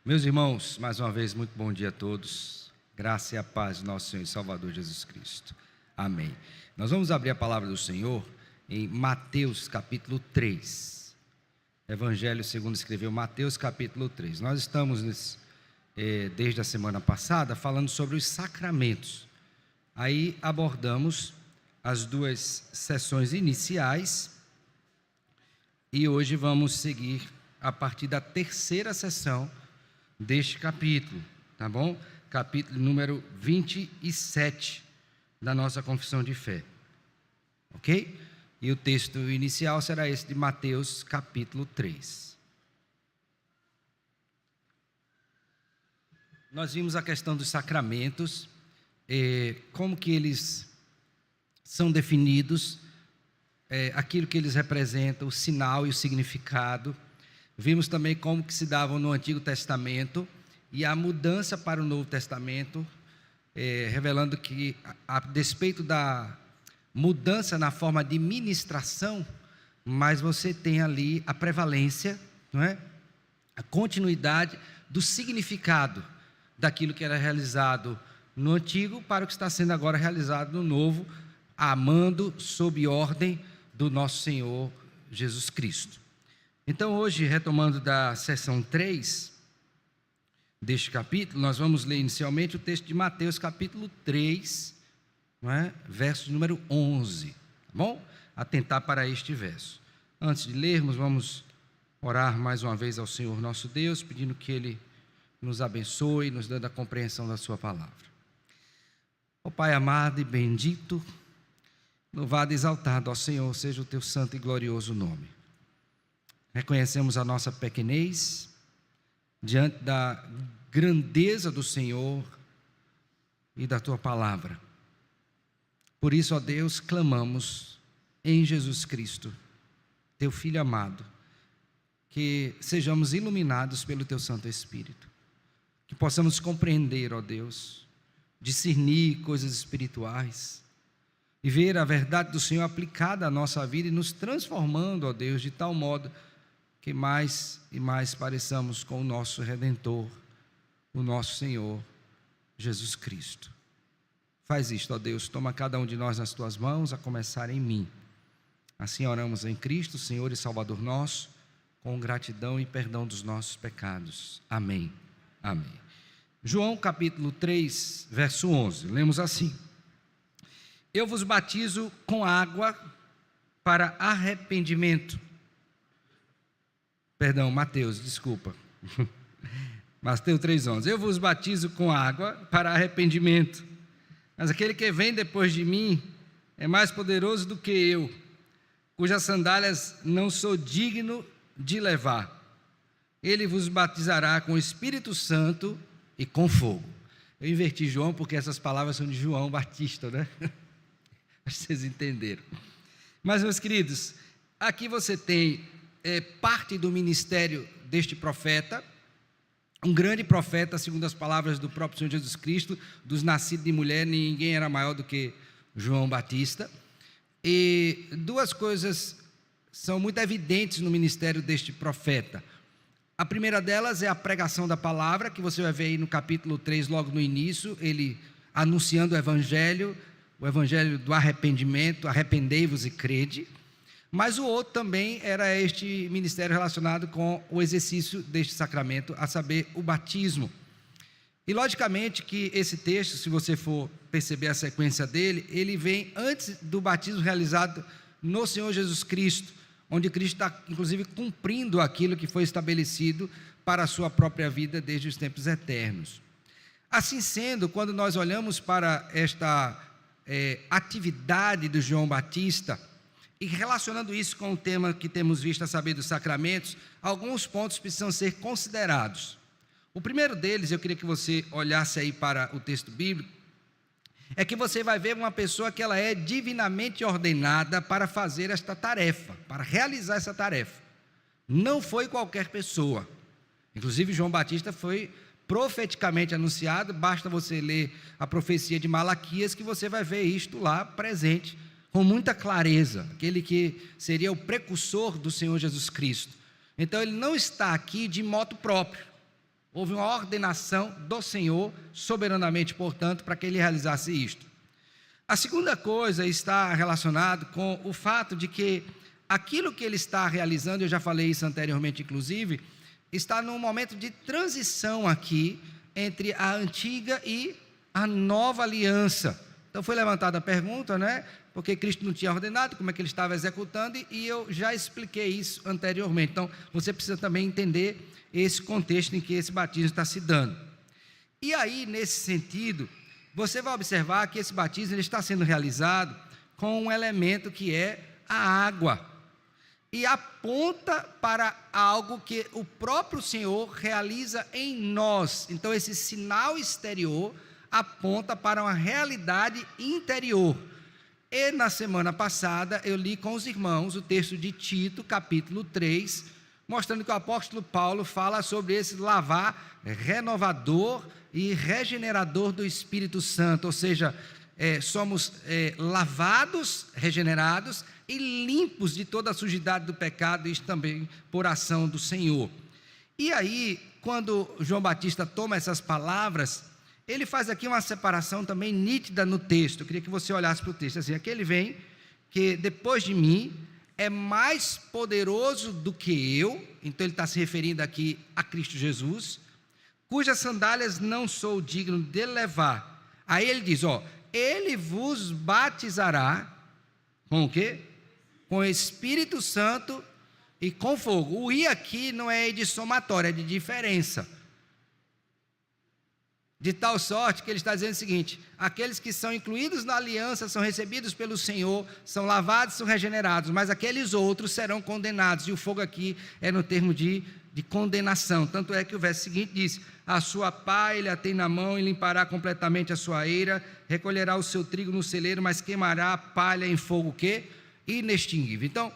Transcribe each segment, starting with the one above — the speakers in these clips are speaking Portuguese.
Meus irmãos, mais uma vez, muito bom dia a todos. Graça e a paz do nosso Senhor e Salvador Jesus Cristo. Amém. Nós vamos abrir a palavra do Senhor em Mateus capítulo 3. Evangelho segundo escreveu Mateus capítulo 3. Nós estamos, desde a semana passada, falando sobre os sacramentos. Aí abordamos as duas sessões iniciais e hoje vamos seguir a partir da terceira sessão deste capítulo, tá bom? Capítulo número 27 da nossa confissão de fé, ok? E o texto inicial será esse de Mateus capítulo 3. Nós vimos a questão dos sacramentos, como que eles são definidos, aquilo que eles representam, o sinal e o significado. Vimos também como que se davam no Antigo Testamento e a mudança para o Novo Testamento, revelando que, a despeito da mudança na forma de ministração, mas você tem ali a prevalência, não é? A continuidade do significado daquilo que era realizado no Antigo para o que está sendo agora realizado no Novo, amando sob ordem do nosso Senhor Jesus Cristo. Então hoje, retomando da sessão 3 deste capítulo, nós vamos ler inicialmente o texto de Mateus capítulo 3, não é? Verso número 11, tá bom? Atentar para este verso. Antes de lermos, vamos orar mais uma vez ao Senhor nosso Deus, pedindo que Ele nos abençoe, nos dando a compreensão da sua palavra. Ó Pai amado e bendito, louvado e exaltado, ó Senhor, seja o teu santo e glorioso nome. Reconhecemos a nossa pequenez diante da grandeza do Senhor e da tua palavra. Por isso, ó Deus, clamamos em Jesus Cristo, teu Filho amado, que sejamos iluminados pelo teu Santo Espírito, que possamos compreender, ó Deus, discernir coisas espirituais e ver a verdade do Senhor aplicada à nossa vida e nos transformando, ó Deus, de tal modo que mais e mais pareçamos com o nosso Redentor, o nosso Senhor Jesus Cristo. Faz isto, ó Deus, toma cada um de nós nas tuas mãos, a começar em mim. Assim oramos em Cristo, Senhor e Salvador nosso, com gratidão e perdão dos nossos pecados. Amém. Amém. João capítulo 3, verso 11, lemos assim: Eu vos batizo com água para arrependimento. Perdão, Mateus, desculpa. Mateus 3,11. Eu vos batizo com água para arrependimento, mas aquele que vem depois de mim é mais poderoso do que eu, cujas sandálias não sou digno de levar. Ele vos batizará com o Espírito Santo e com fogo. Eu inverti João porque essas palavras são de João Batista, né? Acho que vocês entenderam. Mas, meus queridos, aqui você tem parte do ministério deste profeta, um grande profeta, segundo as palavras do próprio Senhor Jesus Cristo, dos nascidos de mulher, ninguém era maior do que João Batista. E duas coisas são muito evidentes no ministério deste profeta. A primeira delas é a pregação da palavra, que você vai ver aí no capítulo 3, logo no início, ele anunciando o evangelho do arrependimento, arrependei-vos e crede. Mas o outro também era este ministério relacionado com o exercício deste sacramento, a saber, o batismo. E logicamente que esse texto, se você for perceber a sequência dele, ele vem antes do batismo realizado no Senhor Jesus Cristo, onde Cristo está inclusive cumprindo aquilo que foi estabelecido para a sua própria vida desde os tempos eternos. Assim sendo, quando nós olhamos para esta atividade do João Batista, e relacionando isso com o tema que temos visto, a saber, dos sacramentos, alguns pontos precisam ser considerados. O primeiro deles, eu queria que você olhasse aí para o texto bíblico, é que você vai ver uma pessoa que ela é divinamente ordenada para fazer esta tarefa, para realizar essa tarefa. Não foi qualquer pessoa. Inclusive João Batista foi profeticamente anunciado, basta você ler a profecia de Malaquias que você vai ver isto lá presente, com muita clareza, aquele que seria o precursor do Senhor Jesus Cristo. Então ele não está aqui de moto próprio, Houve uma ordenação do Senhor, soberanamente, portanto, para que ele realizasse isto. A segunda coisa está relacionada com o fato de que aquilo que ele está realizando, eu já falei isso anteriormente, inclusive, está num momento de transição aqui entre a antiga e a nova aliança. Então foi levantada a pergunta, né? Porque Cristo não tinha ordenado, como é que ele estava executando, e eu já expliquei isso anteriormente. Então você precisa também entender esse contexto em que esse batismo está se dando. E aí, nesse sentido, você vai observar que esse batismo ele está sendo realizado com um elemento que é a água. E aponta para algo que o próprio Senhor realiza em nós. Então esse sinal exterior aponta para uma realidade interior. E na semana passada eu li com os irmãos o texto de Tito, capítulo 3, mostrando que o apóstolo Paulo fala sobre esse lavar renovador e regenerador do Espírito Santo, ou seja, somos lavados, regenerados e limpos de toda a sujidade do pecado, isso também por ação do Senhor. E aí, quando João Batista toma essas palavras, ele faz aqui uma separação também nítida no texto. Eu queria que você olhasse para o texto, assim, aquele vem, que depois de mim é mais poderoso do que eu, então ele está se referindo aqui a Cristo Jesus, cujas sandálias não sou digno de levar. Aí ele diz, ele vos batizará com o quê? Com o Espírito Santo e com fogo. O I aqui não é de somatória, é de diferença. De tal sorte que ele está dizendo o seguinte: aqueles que são incluídos na aliança são recebidos pelo Senhor, são lavados, são regenerados, mas aqueles outros serão condenados. E o fogo aqui é no termo de condenação. Tanto é que o verso seguinte diz: a sua pá ele a tem na mão e limpará completamente a sua eira, recolherá o seu trigo no celeiro, mas queimará a palha em fogo o quê? Inextinguível. Então,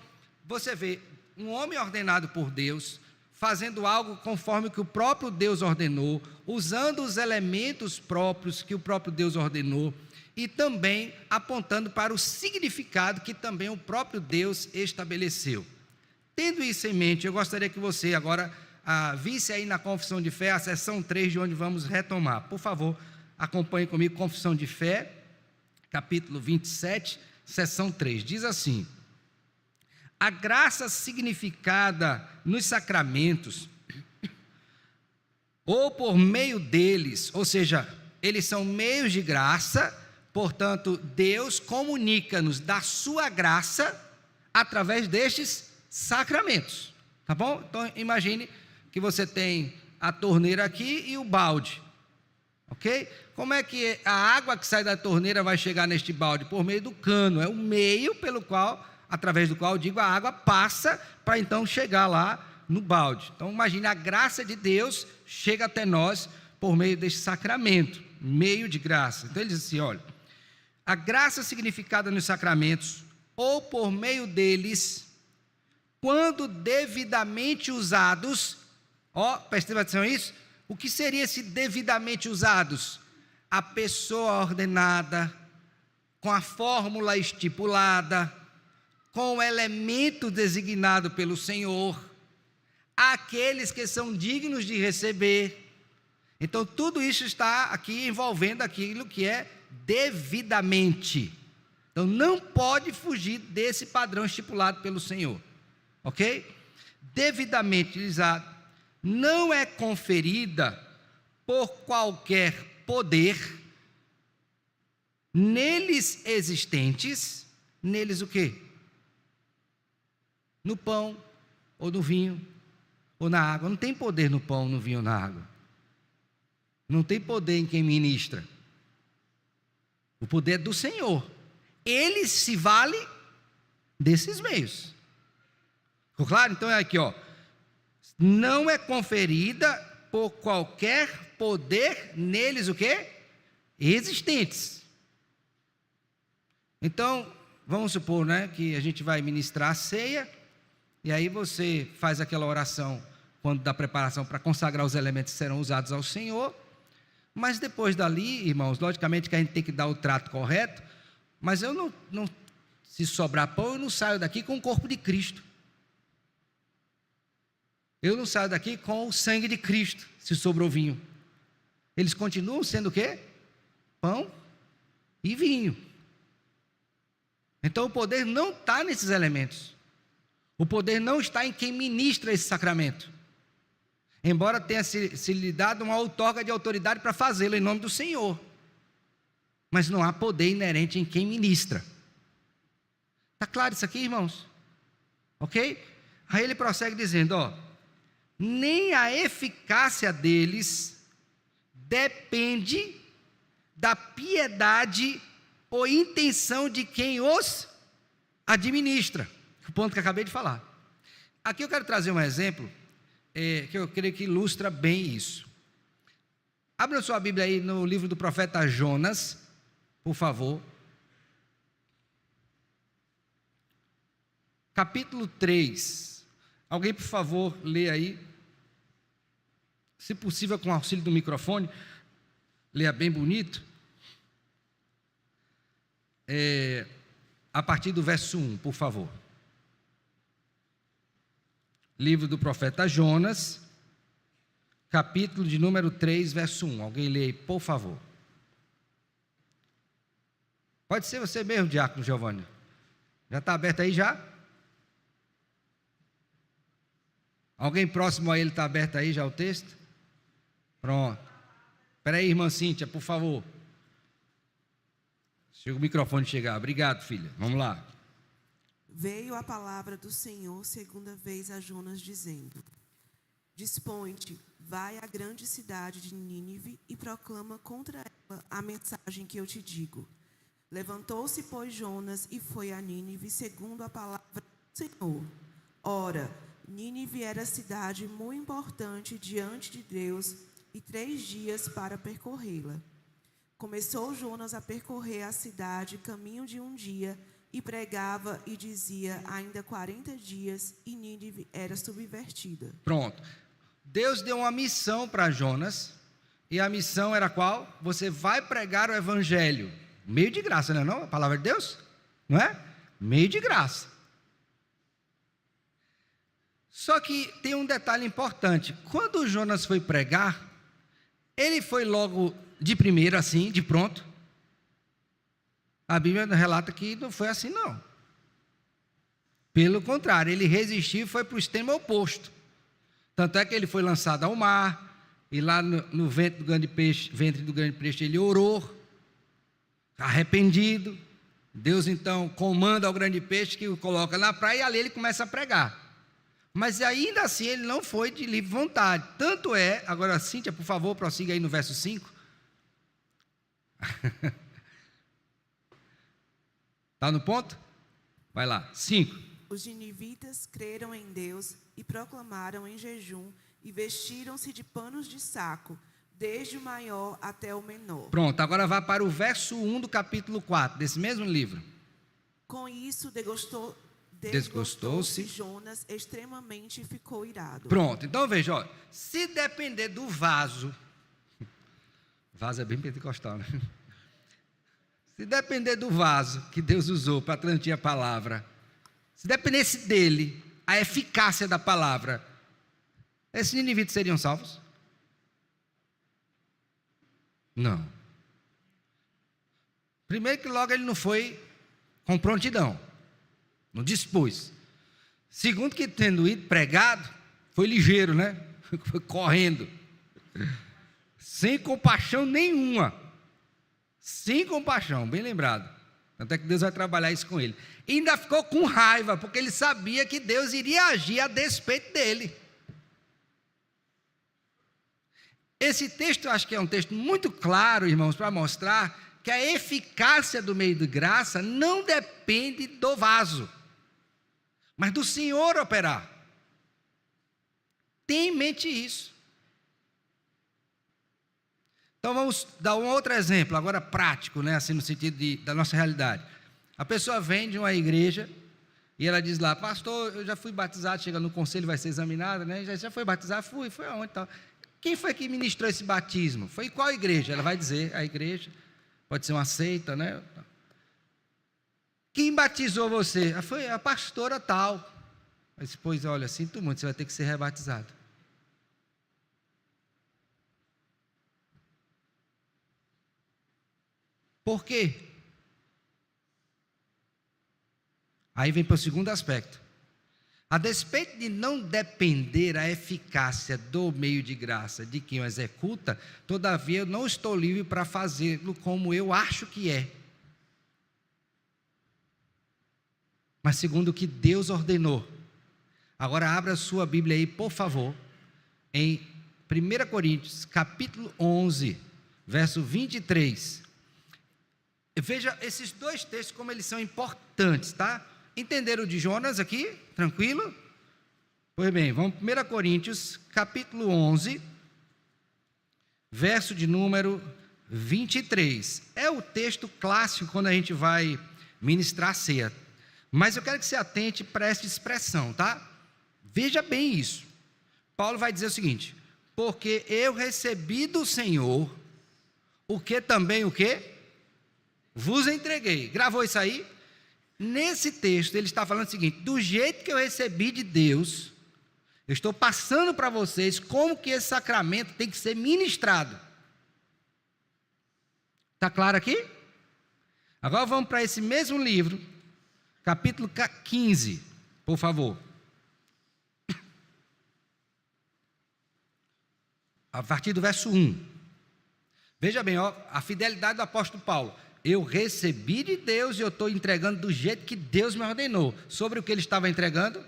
você vê um homem ordenado por Deus, fazendo algo conforme o que o próprio Deus ordenou, usando os elementos próprios que o próprio Deus ordenou, e também apontando para o significado que também o próprio Deus estabeleceu. Tendo isso em mente, eu gostaria que você agora visse aí na Confissão de Fé, a seção 3, de onde vamos retomar. Por favor, acompanhe comigo, Confissão de Fé, capítulo 27, seção 3. Diz assim: a graça significada nos sacramentos, ou por meio deles, ou seja, eles são meios de graça, portanto, Deus comunica-nos da sua graça através destes sacramentos, tá bom? Então, imagine que você tem a torneira aqui e o balde, ok? Como é que a água que sai da torneira vai chegar neste balde? Por meio do cano, é o meio pelo qual, através do qual, a água passa para então chegar lá no balde. Então imagine, a graça de Deus chega até nós por meio deste sacramento, meio de graça. Então ele diz assim, olha, a graça significada nos sacramentos, ou por meio deles, quando devidamente usados, preste atenção a isso, o que seria esse devidamente usados? A pessoa ordenada, com a fórmula estipulada, com o elemento designado pelo Senhor, aqueles que são dignos de receber. Então tudo isso está aqui envolvendo aquilo que é devidamente. Então não pode fugir desse padrão estipulado pelo Senhor, ok? Devidamente utilizado, não é conferida por qualquer poder neles existentes. Neles o quê? No pão, ou no vinho, ou na água. Não tem poder no pão, no vinho ou na água. Não tem poder em quem ministra. O poder é do Senhor. Ele se vale desses meios. Ficou claro? Então é aqui, não é conferida por qualquer poder neles o quê? Existentes. Então, vamos supor, que a gente vai ministrar a ceia, e aí você faz aquela oração quando dá preparação para consagrar os elementos que serão usados ao Senhor, mas depois dali, irmãos, logicamente que a gente tem que dar o trato correto, mas eu não se sobrar pão, eu não saio daqui com o corpo de Cristo. Eu não saio daqui com o sangue de Cristo, se sobrou vinho. Eles continuam sendo o quê? Pão e vinho. Então o poder não está nesses elementos. O poder não está em quem ministra esse sacramento. Embora tenha se lhe dado uma outorga de autoridade para fazê-lo em nome do Senhor. Mas não há poder inerente em quem ministra. Está claro isso aqui, irmãos? Ok? Aí ele prossegue dizendo, nem a eficácia deles depende da piedade ou intenção de quem os administra. O ponto que eu acabei de falar. Aqui eu quero trazer um exemplo, que eu creio que ilustra bem isso. Abra sua Bíblia aí no livro do profeta Jonas, por favor. Capítulo 3. Alguém, por favor, lê aí. Se possível, com o auxílio do microfone, leia bem bonito. A partir do verso 1, por favor. Livro do profeta Jonas, capítulo de número 3, verso 1. Alguém lê aí, por favor. Pode ser você mesmo, diácono Giovanni. Já está aberto aí já? Alguém próximo a ele está aberto aí já o texto? Pronto. Espera aí, irmã Cíntia, por favor. Chega o microfone chegar. Obrigado, filha. Vamos lá. Veio a palavra do Senhor segunda vez a Jonas, dizendo: Dispõe-te, vai à grande cidade de Nínive e proclama contra ela a mensagem que eu te digo. Levantou-se, pois, Jonas e foi a Nínive, segundo a palavra do Senhor. Ora, Nínive era cidade muito importante diante de Deus, e 3 dias para percorrê-la. Começou Jonas a percorrer a cidade, caminho de 1 dia, e pregava e dizia: ainda 40 dias, e Nínive era subvertida. Pronto. Deus deu uma missão para Jonas, e a missão era qual? Você vai pregar o evangelho. Meio de graça, não é não? A palavra de Deus? Não é? Meio de graça. Só que tem um detalhe importante. Quando Jonas foi pregar, ele foi logo de primeiro assim, de pronto. A Bíblia relata que não foi assim não. Pelo contrário, ele resistiu e foi para o extremo oposto. Tanto é que ele foi lançado ao mar, e lá no ventre do grande peixe ele orou, arrependido. Deus então comanda ao grande peixe que o coloca na praia, e ali ele começa a pregar. Mas ainda assim ele não foi de livre vontade. Tanto é, agora Cíntia, por favor, prossiga aí no verso 5. Está no ponto? Vai lá, 5. Os ninivitas creram em Deus e proclamaram em jejum, e vestiram-se de panos de saco, desde o maior até o menor. Pronto, agora vá para o verso 1 do capítulo 4, desse mesmo livro. Com isso Desgostou-se Jonas extremamente e ficou irado. Pronto, então veja, se depender do vaso é bem pentecostal, né? Se depender do vaso que Deus usou para transmitir a palavra, se dependesse dele, a eficácia da palavra, esses ninivitas seriam salvos? Não. Primeiro que logo ele não foi com prontidão, não dispôs. Segundo que tendo ido pregado, foi ligeiro, né? Foi correndo, sem compaixão nenhuma. Sem compaixão, bem lembrado. Tanto é que Deus vai trabalhar isso com ele. E ainda ficou com raiva, porque ele sabia que Deus iria agir a despeito dele. Esse texto eu acho que é um texto muito claro, irmãos, para mostrar que a eficácia do meio de graça não depende do vaso, mas do Senhor operar. Tenha em mente isso. Então vamos dar um outro exemplo, agora prático, né? Assim, no sentido da nossa realidade. A pessoa vem de uma igreja e ela diz lá: pastor, eu já fui batizado, chega no conselho, vai ser examinada, né? Já foi batizado? Foi aonde tal? Quem foi que ministrou esse batismo? Foi em qual igreja? Ela vai dizer: a igreja, pode ser uma seita, né? Quem batizou você? Foi a pastora tal. Mas depois, olha, sinto muito, você vai ter que ser rebatizado. Por quê? Aí vem para o segundo aspecto. A despeito de não depender a eficácia do meio de graça de quem o executa, todavia eu não estou livre para fazê-lo como eu acho que é, mas segundo o que Deus ordenou. Agora abra a sua Bíblia aí, por favor, em 1 Coríntios, capítulo 11, verso 23. Veja esses dois textos como eles são importantes, tá? Entenderam o de Jonas aqui? Tranquilo? Pois bem, vamos 1 Coríntios, capítulo 11, verso de número 23. É o texto clássico quando a gente vai ministrar a ceia. Mas eu quero que você atente para essa expressão, tá? Veja bem isso. Paulo vai dizer o seguinte: porque eu recebi do Senhor o que também o quê? Vos entreguei. Gravou isso aí? Nesse texto ele está falando o seguinte: do jeito que eu recebi de Deus, eu estou passando para vocês como que esse sacramento tem que ser ministrado. Está claro aqui? Agora vamos para esse mesmo livro, capítulo 15, por favor. A partir do verso 1. Veja bem, ó, a fidelidade do apóstolo Paulo. Eu recebi de Deus e eu estou entregando do jeito que Deus me ordenou. Sobre o que ele estava entregando?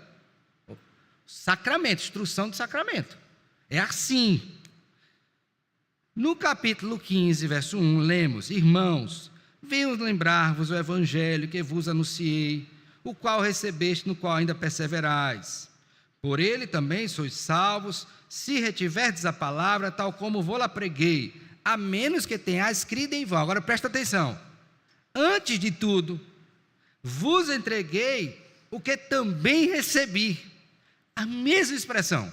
Sacramento, instrução de sacramento. É assim. No capítulo 15, verso 1, lemos: irmãos, venho lembrar-vos o evangelho que vos anunciei, o qual recebeste, no qual ainda perseverais. Por ele também sois salvos, se retiverdes a palavra, tal como vou-la preguei, a menos que tenhais crido em vão. Agora presta atenção. Antes de tudo, vos entreguei o que também recebi. A mesma expressão.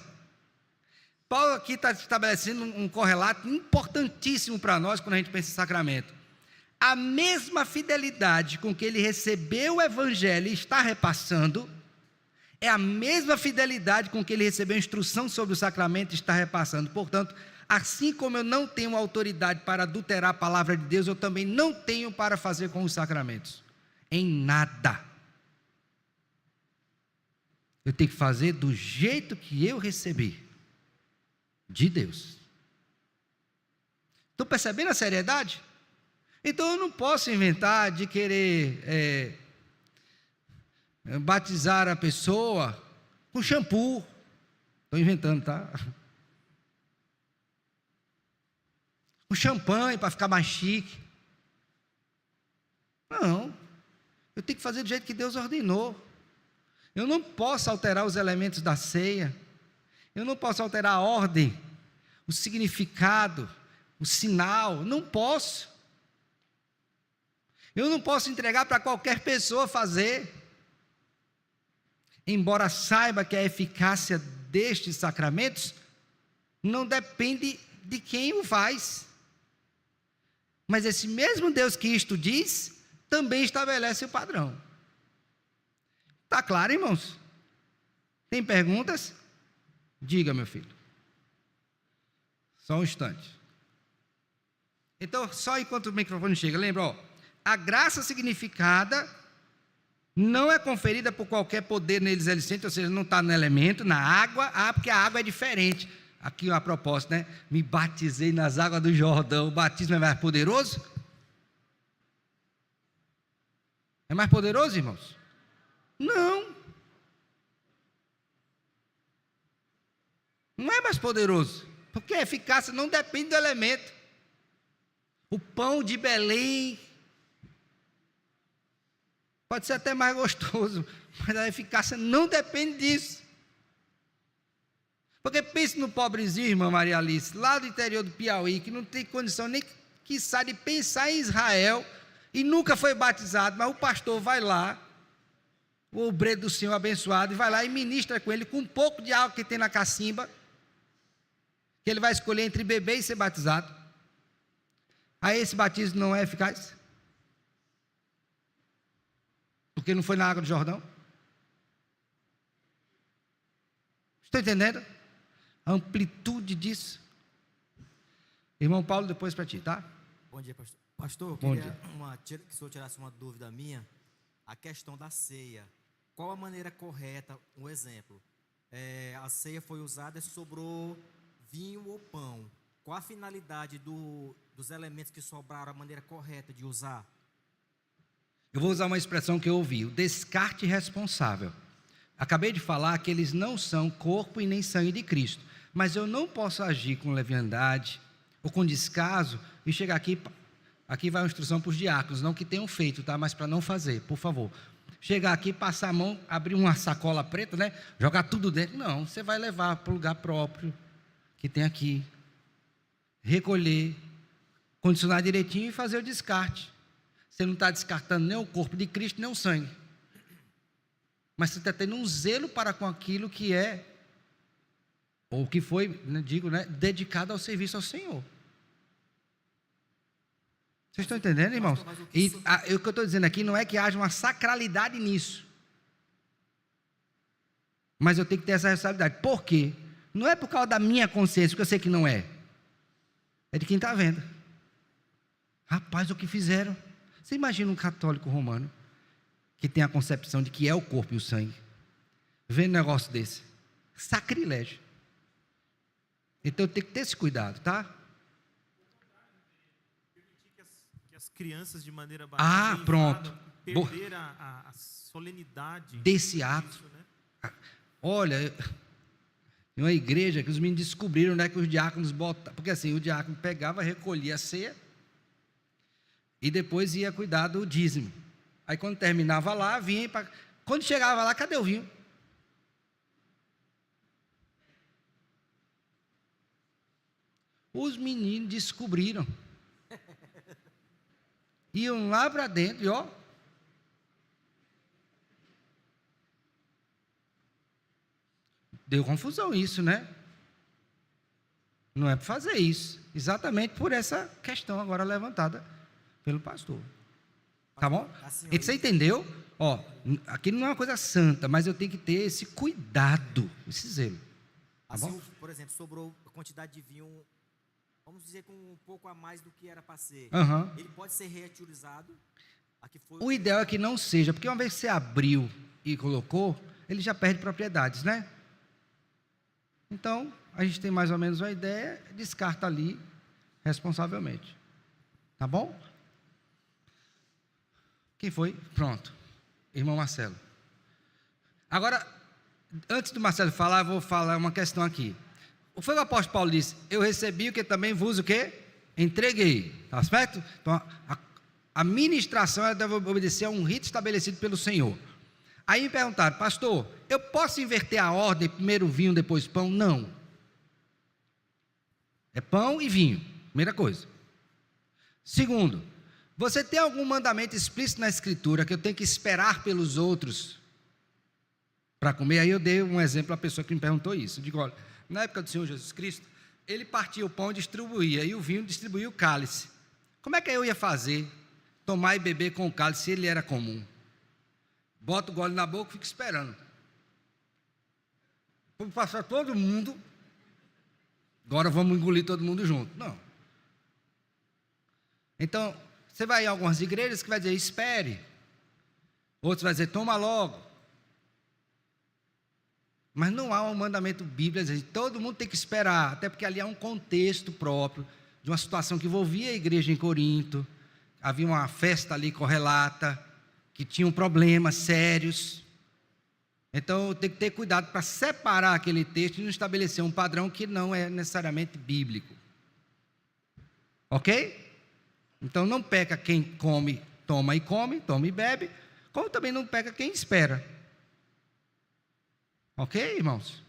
Paulo aqui está estabelecendo um correlato importantíssimo para nós quando a gente pensa em sacramento. A mesma fidelidade com que ele recebeu o evangelho e está repassando, é a mesma fidelidade com que ele recebeu a instrução sobre o sacramento e está repassando. Portanto, assim como eu não tenho autoridade para adulterar a palavra de Deus, eu também não tenho para fazer com os sacramentos. Em nada. Eu tenho que fazer do jeito que eu recebi de Deus. Estão percebendo a seriedade? Então eu não posso inventar de querer batizar a pessoa com shampoo. Estou inventando, tá? Com champanhe para ficar mais chique. Não. Eu tenho que fazer do jeito que Deus ordenou. Eu não posso alterar os elementos da ceia. Eu não posso alterar a ordem, o significado, o sinal. Não posso. Eu não posso entregar para qualquer pessoa fazer. Embora saiba que a eficácia destes sacramentos não depende de quem o faz. Mas esse mesmo Deus que isto diz, também estabelece o padrão. Está claro, irmãos? Tem perguntas? Diga, meu filho. Só um instante. Então, só enquanto o microfone chega, lembra, ó, a graça significada não é conferida por qualquer poder neles existente, ou seja, não está no elemento, na água, porque a água é diferente. Aqui a propósito, né? Me batizei nas águas do Jordão. O batismo é mais poderoso? É mais poderoso, irmãos? Não. Não é mais poderoso, porque a eficácia não depende do elemento. O pão de Belém pode ser até mais gostoso, mas a eficácia não depende disso. Porque pense no pobrezinho, irmã Maria Alice, lá do interior do Piauí, que não tem condição nem quiçá de pensar em Israel, e nunca foi batizado, mas o pastor vai lá, o obreiro do Senhor abençoado, e vai lá e ministra com ele, com um pouco de água que tem na cacimba, que ele vai escolher entre beber e ser batizado. Aí esse batismo não é eficaz? Porque não foi na água do Jordão? Estão entendendo a amplitude disso? Irmão Paulo, depois para ti, tá? Bom dia, pastor. Pastor, eu Bom queria dia. que o senhor tirasse uma dúvida minha, a questão da ceia. Qual a maneira correta, um exemplo? A ceia foi usada e sobrou vinho ou pão. Qual a finalidade dos elementos que sobraram, a maneira correta de usar? Eu vou usar uma expressão que eu ouvi, o descarte responsável. Acabei de falar que eles não são corpo e nem sangue de Cristo, mas eu não posso agir com leviandade ou com descaso e chegar aqui vai uma instrução para os diáconos, não que tenham feito, tá? Mas para não fazer, por favor. Chegar aqui, passar a mão, abrir uma sacola preta, né? Jogar tudo dentro. Não, você vai levar para o lugar próprio que tem aqui. Recolher, condicionar direitinho e fazer o descarte. Você não está descartando nem o corpo de Cristo, nem o sangue. Mas você está tendo um zelo para com aquilo que é, ou que foi, dedicado ao serviço ao Senhor. Vocês estão entendendo, irmãos? E o que eu estou dizendo aqui não é que haja uma sacralidade nisso. Mas eu tenho que ter essa responsabilidade. Por quê? Não é por causa da minha consciência, porque eu sei que não é. É de quem está vendo. Rapaz, o que fizeram? Você imagina um católico romano que tem a concepção de que é o corpo e o sangue, vendo um negócio desse? Sacrilégio. Então eu tenho que ter esse cuidado, tá? Que as crianças, de maneira bastante pronto. Perder a solenidade desse ato. disso, né? Olha, em uma igreja que os meninos descobriram, né, que os diáconos botavam, porque assim, o diácono pegava, recolhia a ceia e depois ia cuidar do dízimo. Aí quando terminava lá, vinha para... Quando chegava lá, cadê o vinho? Os meninos descobriram. Iam lá para dentro e ó. Deu confusão isso, né? Não é para fazer isso. Exatamente por essa questão agora levantada pelo pastor. Tá bom? E você entendeu? Ó, aqui não é uma coisa santa, mas eu tenho que ter esse cuidado, esse zelo. Tá assim, bom? Por exemplo, sobrou a quantidade de vinho, vamos dizer, com um pouco a mais do que era para ser. Uhum. Ele pode ser reutilizado? O ideal é que não seja, porque uma vez que você abriu e colocou, ele já perde propriedades, né? Então, a gente tem mais ou menos uma ideia, descarta ali responsavelmente. Tá bom? Quem foi? Pronto. Irmão Marcelo. Agora, antes do Marcelo falar, eu vou falar uma questão aqui. O que o apóstolo Paulo disse? Eu recebi o que também vos o quê? Entreguei. Tá certo? Então, a ministração ela deve obedecer a um rito estabelecido pelo Senhor. Aí me perguntaram, pastor, eu posso inverter a ordem, primeiro vinho, depois pão? Não. É pão e vinho, primeira coisa. Segundo, você tem algum mandamento explícito na Escritura que eu tenho que esperar pelos outros para comer? Aí eu dei um exemplo à pessoa que me perguntou isso. Eu digo, olha, na época do Senhor Jesus Cristo, ele partia o pão e distribuía, e o vinho distribuía o cálice. Como é que eu ia fazer? Tomar e beber com o cálice, se ele era comum? Bota o gole na boca e fica esperando. Vamos passar todo mundo, agora vamos engolir todo mundo junto. Não. Então, você vai em algumas igrejas que vai dizer, espere. Outros vai dizer, toma logo. Mas não há um mandamento bíblico, dizer, todo mundo tem que esperar, até porque ali há um contexto próprio, de uma situação que envolvia a igreja em Corinto, havia uma festa ali correlata, que tinham problemas sérios. Então, tem que ter cuidado para separar aquele texto e não estabelecer um padrão que não é necessariamente bíblico. Ok? Então, não peca quem come, toma e bebe, como também não peca quem espera. Ok, irmãos?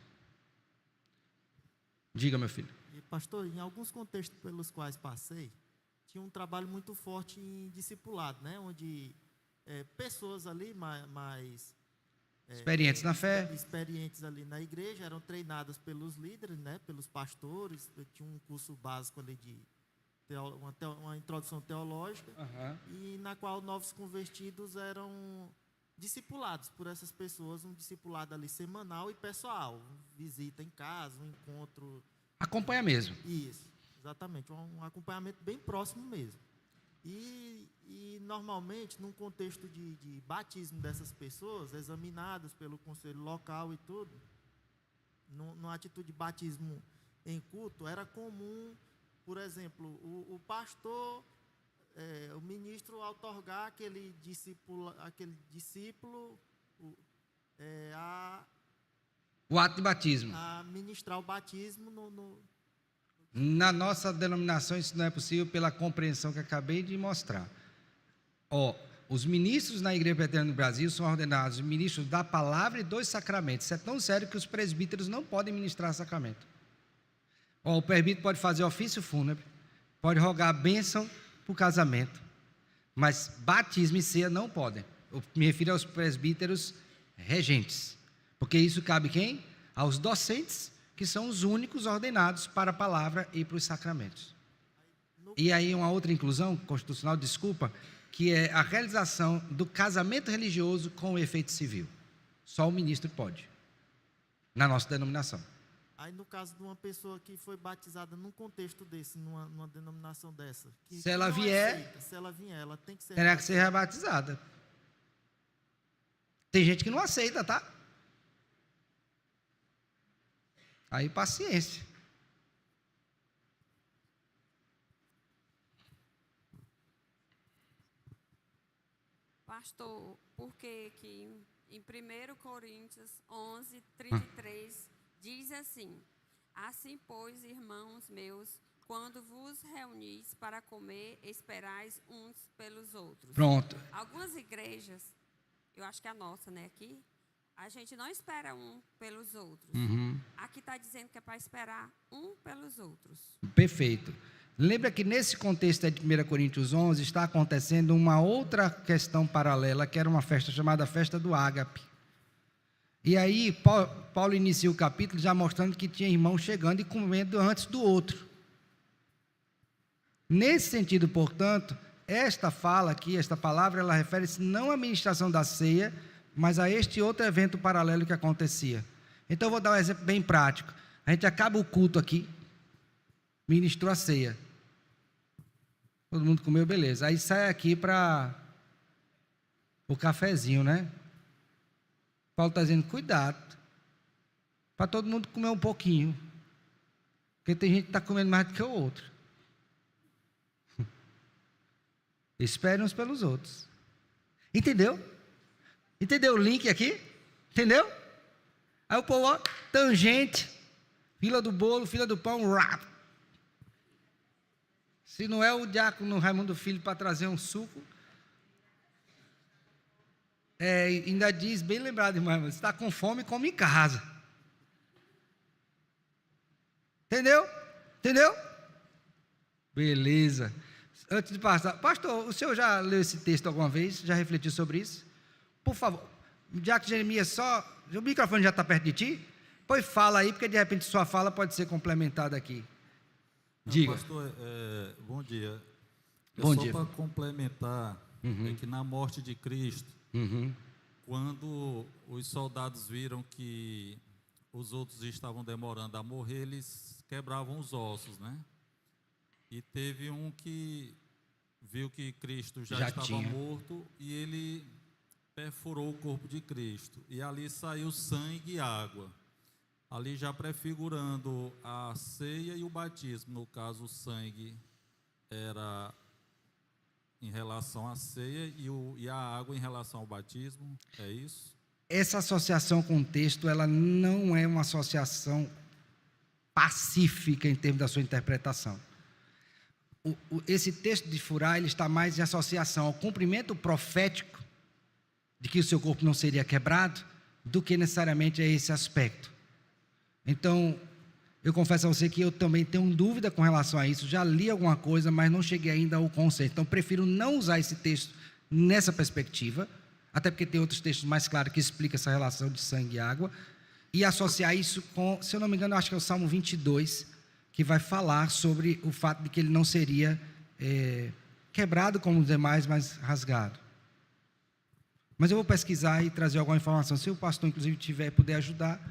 Diga, meu filho. E, pastor, em alguns contextos pelos quais passei, tinha um trabalho muito forte em discipulado, né? Onde pessoas ali mais Experientes na fé. experientes ali na igreja eram treinadas pelos líderes, né? Pelos pastores. Tinha um curso básico ali de uma introdução teológica, e na qual novos convertidos eram discipulados por essas pessoas, um discipulado ali semanal e pessoal, visita em casa, um encontro. Acompanha mesmo. Isso, exatamente, um acompanhamento bem próximo mesmo. E normalmente, num contexto de batismo dessas pessoas, examinadas pelo conselho local e tudo, numa atitude de batismo em culto, era comum, por exemplo, o pastor, o ministro outorgar aquele discípulo O ato de batismo. a ministrar o batismo Na nossa denominação, isso não é possível pela compreensão que acabei de mostrar. Os ministros na Igreja Presbiteriana do Brasil são ordenados ministros da palavra e dos sacramentos. Isso é tão sério que os presbíteros não podem ministrar sacramento. O presbítero pode fazer ofício fúnebre, pode rogar a bênção para o casamento, mas batismo e ceia não podem. Eu me refiro aos presbíteros regentes, porque isso cabe quem? Aos docentes, que são os únicos ordenados para a palavra e para os sacramentos. E aí uma outra inclusão constitucional, desculpa, que é a realização do casamento religioso com efeito civil. Só o ministro pode, na nossa denominação. Aí, no caso de uma pessoa que foi batizada num contexto desse, numa denominação dessa, Se ela vier, ela tem que ser terá que ser rebatizada. Tem gente que não aceita, tá? Aí, paciência. Pastor, por que em 1 Coríntios 11, 33, diz assim: assim, pois, irmãos meus, quando vos reunis para comer, esperais uns pelos outros. Pronto. Algumas igrejas, eu acho que a nossa, né, aqui, a gente não espera um pelos outros. Aqui está dizendo que é para esperar um pelos outros. Perfeito. Lembra que nesse contexto de 1 Coríntios 11 está acontecendo uma outra questão paralela, que era uma festa chamada Festa do Ágape. E aí Paulo inicia o capítulo já mostrando que tinha irmão chegando e comendo antes do outro. Nesse sentido, portanto, esta fala aqui, esta palavra, ela refere-se não à ministração da ceia, mas a este outro evento paralelo que acontecia. Então eu vou dar um exemplo bem prático. A gente acaba o culto aqui, ministrou a ceia. Todo mundo comeu, beleza. Aí sai aqui para o cafezinho, né? Paulo está dizendo, cuidado, para todo mundo comer um pouquinho, porque tem gente que está comendo mais do que o outro. Espere uns pelos outros. Entendeu? Entendeu o link aqui? Entendeu? Aí o povo, ó, tangente, fila do bolo, fila do pão, rap. Se não é o diácono Raimundo Filho para trazer um suco, ainda diz, bem lembrado, irmão, você está com fome, come em casa. Entendeu? Entendeu? Beleza. Antes de passar, pastor, o senhor já leu esse texto alguma vez? Já refletiu sobre isso? Por favor, diácono Jeremias, o microfone já está perto de ti? Pois fala aí, porque de repente sua fala pode ser complementada aqui. Diga. Pastor, bom dia. Bom dia. Só para complementar, é que na morte de Cristo, quando os soldados viram que os outros estavam demorando a morrer, eles quebravam os ossos, né? E teve um que viu que Cristo já estava tinha morto e ele perfurou o corpo de Cristo. E ali saiu sangue e água. Ali já prefigurando a ceia e o batismo. No caso, o sangue era em relação à ceia e a água em relação ao batismo. É isso? Essa associação com o texto, ela não é uma associação pacífica em termos da sua interpretação. Esse texto de furar, ele está mais em associação ao cumprimento profético de que o seu corpo não seria quebrado, do que necessariamente a esse aspecto. Então, eu confesso a você que eu também tenho dúvida com relação a isso, já li alguma coisa, mas não cheguei ainda ao conceito. Então, prefiro não usar esse texto nessa perspectiva, até porque tem outros textos mais claros que explicam essa relação de sangue e água, e associar isso com, se eu não me engano, eu acho que é o Salmo 22, que vai falar sobre o fato de que ele não seria quebrado como os demais, mas rasgado. Mas eu vou pesquisar e trazer alguma informação. Se o pastor, inclusive, tiver e puder ajudar,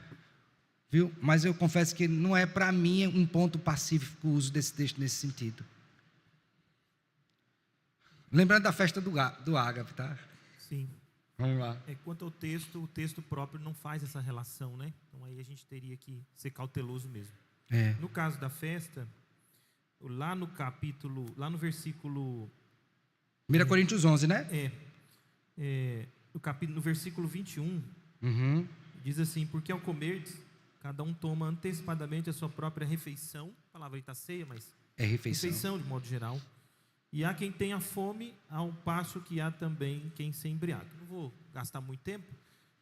viu? Mas eu confesso que não é para mim um ponto pacífico o uso desse texto nesse sentido. Lembrando da festa do ágape, tá? Sim. Vamos lá. Quanto ao texto, o texto próprio não faz essa relação, né? Então aí a gente teria que ser cauteloso mesmo. No caso da festa, lá no versículo... 1 Coríntios 11, né? No versículo 21, diz assim: porque ao comerdes, cada um toma antecipadamente a sua própria refeição. A palavra aí está ceia, mas É refeição. refeição de modo geral. E há quem tenha fome, ao passo que há também quem se embriaga. Não vou gastar muito tempo,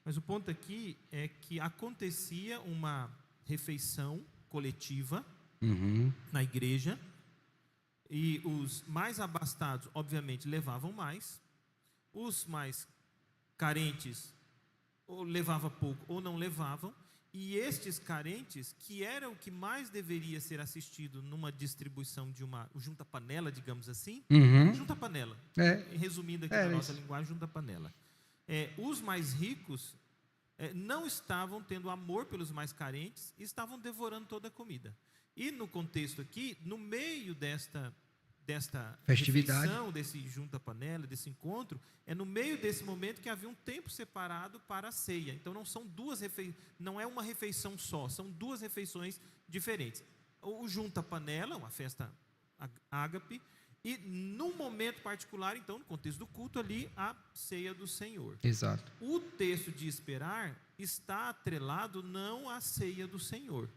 mas o ponto aqui é que acontecia uma refeição coletiva na igreja, e os mais abastados, obviamente, levavam mais, os mais carentes ou levavam pouco ou não levavam, e estes carentes, que era o que mais deveria ser assistido numa distribuição de uma junta-panela, digamos assim, junta-panela, resumindo aqui na nossa linguagem, junta-panela. Os mais ricos não estavam tendo amor pelos mais carentes e estavam devorando toda a comida. E no contexto aqui, no meio desta festividade, refeição, desse junta-panela, desse encontro, é no meio desse momento que havia um tempo separado para a ceia. Então não é uma refeição só, são duas refeições diferentes. O junta-panela, uma festa ágape, e num momento particular, então, no contexto do culto ali, a ceia do Senhor. Exato. O texto de esperar está atrelado não à ceia do Senhor,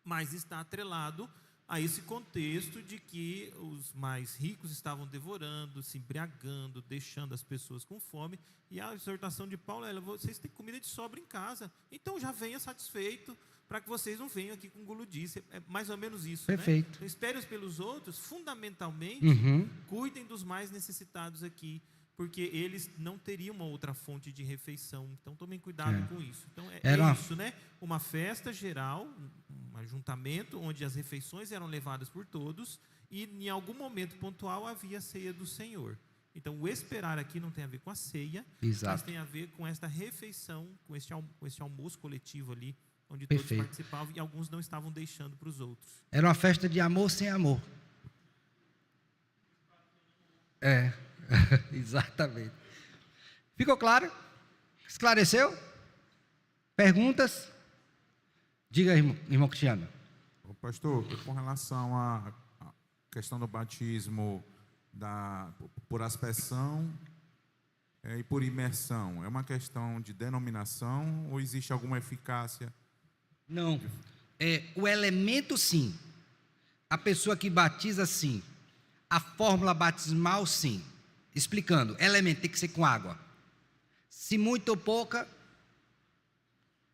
mas está atrelado a esse contexto de que os mais ricos estavam devorando, se embriagando, deixando as pessoas com fome, e a exortação de Paulo é: vocês têm comida de sobra em casa, então já venha satisfeito, para que vocês não venham aqui com guludice. É mais ou menos isso. Perfeito. Né? Então, espere pelos outros, fundamentalmente, cuidem dos mais necessitados aqui, porque eles não teriam uma outra fonte de refeição. Então, tomem cuidado com isso. Então, isso, né? Uma festa geral, um ajuntamento, onde as refeições eram levadas por todos, e em algum momento pontual havia a ceia do Senhor. Então, o esperar aqui não tem a ver com a ceia, mas tem a ver com esta refeição, com esse almoço coletivo ali, onde todos participavam e alguns não estavam deixando para os outros. Era uma festa de amor sem amor. Exatamente. Ficou claro? Esclareceu? Perguntas? Diga, irmão Cristiano. Pastor, com relação à questão do batismo por aspersão e por imersão, é uma questão de denominação ou existe alguma eficácia? Não. O elemento, sim. A pessoa que batiza, sim. A fórmula batismal, sim. Explicando, elemento tem que ser com água. Se muito ou pouca,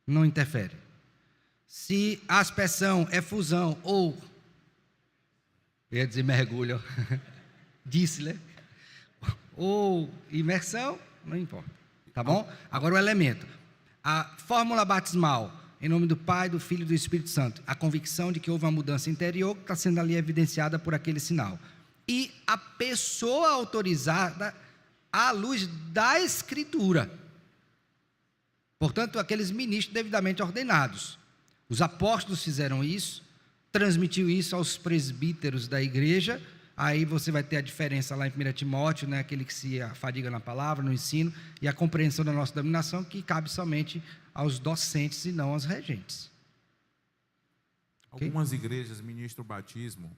não interfere. Se a aspersão é fusão ou, eu ia dizer mergulho, disse, né? Ou imersão, não importa. Tá bom? Agora o elemento. A fórmula batismal, em nome do Pai, do Filho e do Espírito Santo. A convicção de que houve uma mudança interior que está sendo ali evidenciada por aquele sinal. E a pessoa autorizada à luz da Escritura. Portanto, aqueles ministros devidamente ordenados. Os apóstolos fizeram isso, transmitiu isso aos presbíteros da igreja. Aí você vai ter a diferença lá em 1 Timóteo, né, aquele que se afadiga na palavra, no ensino, e a compreensão da nossa dominação, que cabe somente aos docentes e não aos regentes. Algumas igrejas ministram o batismo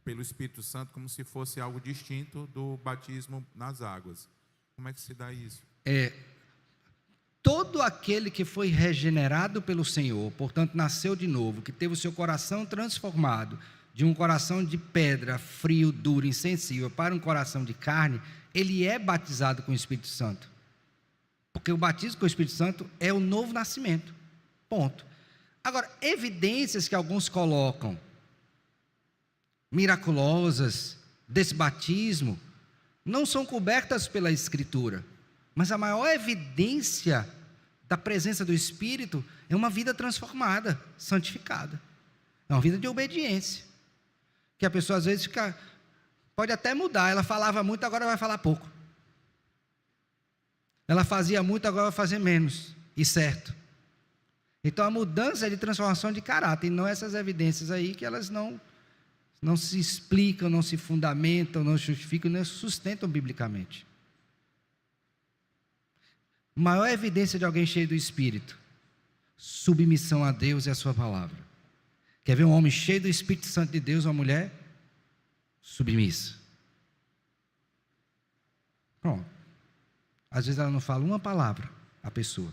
pelo Espírito Santo como se fosse algo distinto do batismo nas águas. Como é que se dá isso? Todo aquele que foi regenerado pelo Senhor, portanto nasceu de novo, que teve o seu coração transformado de um coração de pedra, frio, duro, insensível, para um coração de carne, ele é batizado com o Espírito Santo. Porque o batismo com o Espírito Santo é o novo nascimento. Ponto. Agora, evidências que alguns colocam, miraculosas, desse batismo, não são cobertas pela Escritura. Mas a maior evidência da presença do Espírito é uma vida transformada, santificada. É uma vida de obediência. Que a pessoa às vezes pode até mudar, ela falava muito, agora vai falar pouco. Ela fazia muito, agora vai fazer menos. E certo. Então a mudança é de transformação de caráter, e não essas evidências aí que elas não se explicam, não se fundamentam, não justificam, não sustentam biblicamente. A maior evidência de alguém cheio do Espírito: submissão a Deus e a sua palavra. Quer ver um homem cheio do Espírito Santo de Deus, uma mulher submissa? Pronto. Às vezes ela não fala uma palavra, a pessoa,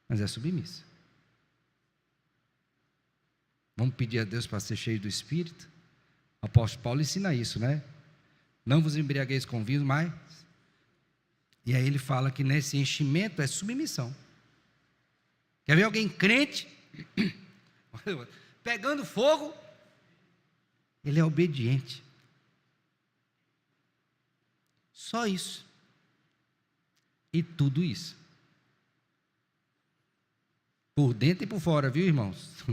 mas é submissa. Vamos pedir a Deus para ser cheio do Espírito? O apóstolo Paulo ensina isso, né? Não vos embriagueis com vinho, mas... E aí ele fala que nesse enchimento é submissão. Quer ver alguém crente, pegando fogo? Ele é obediente. Só isso. E tudo isso. Por dentro e por fora, viu, irmãos?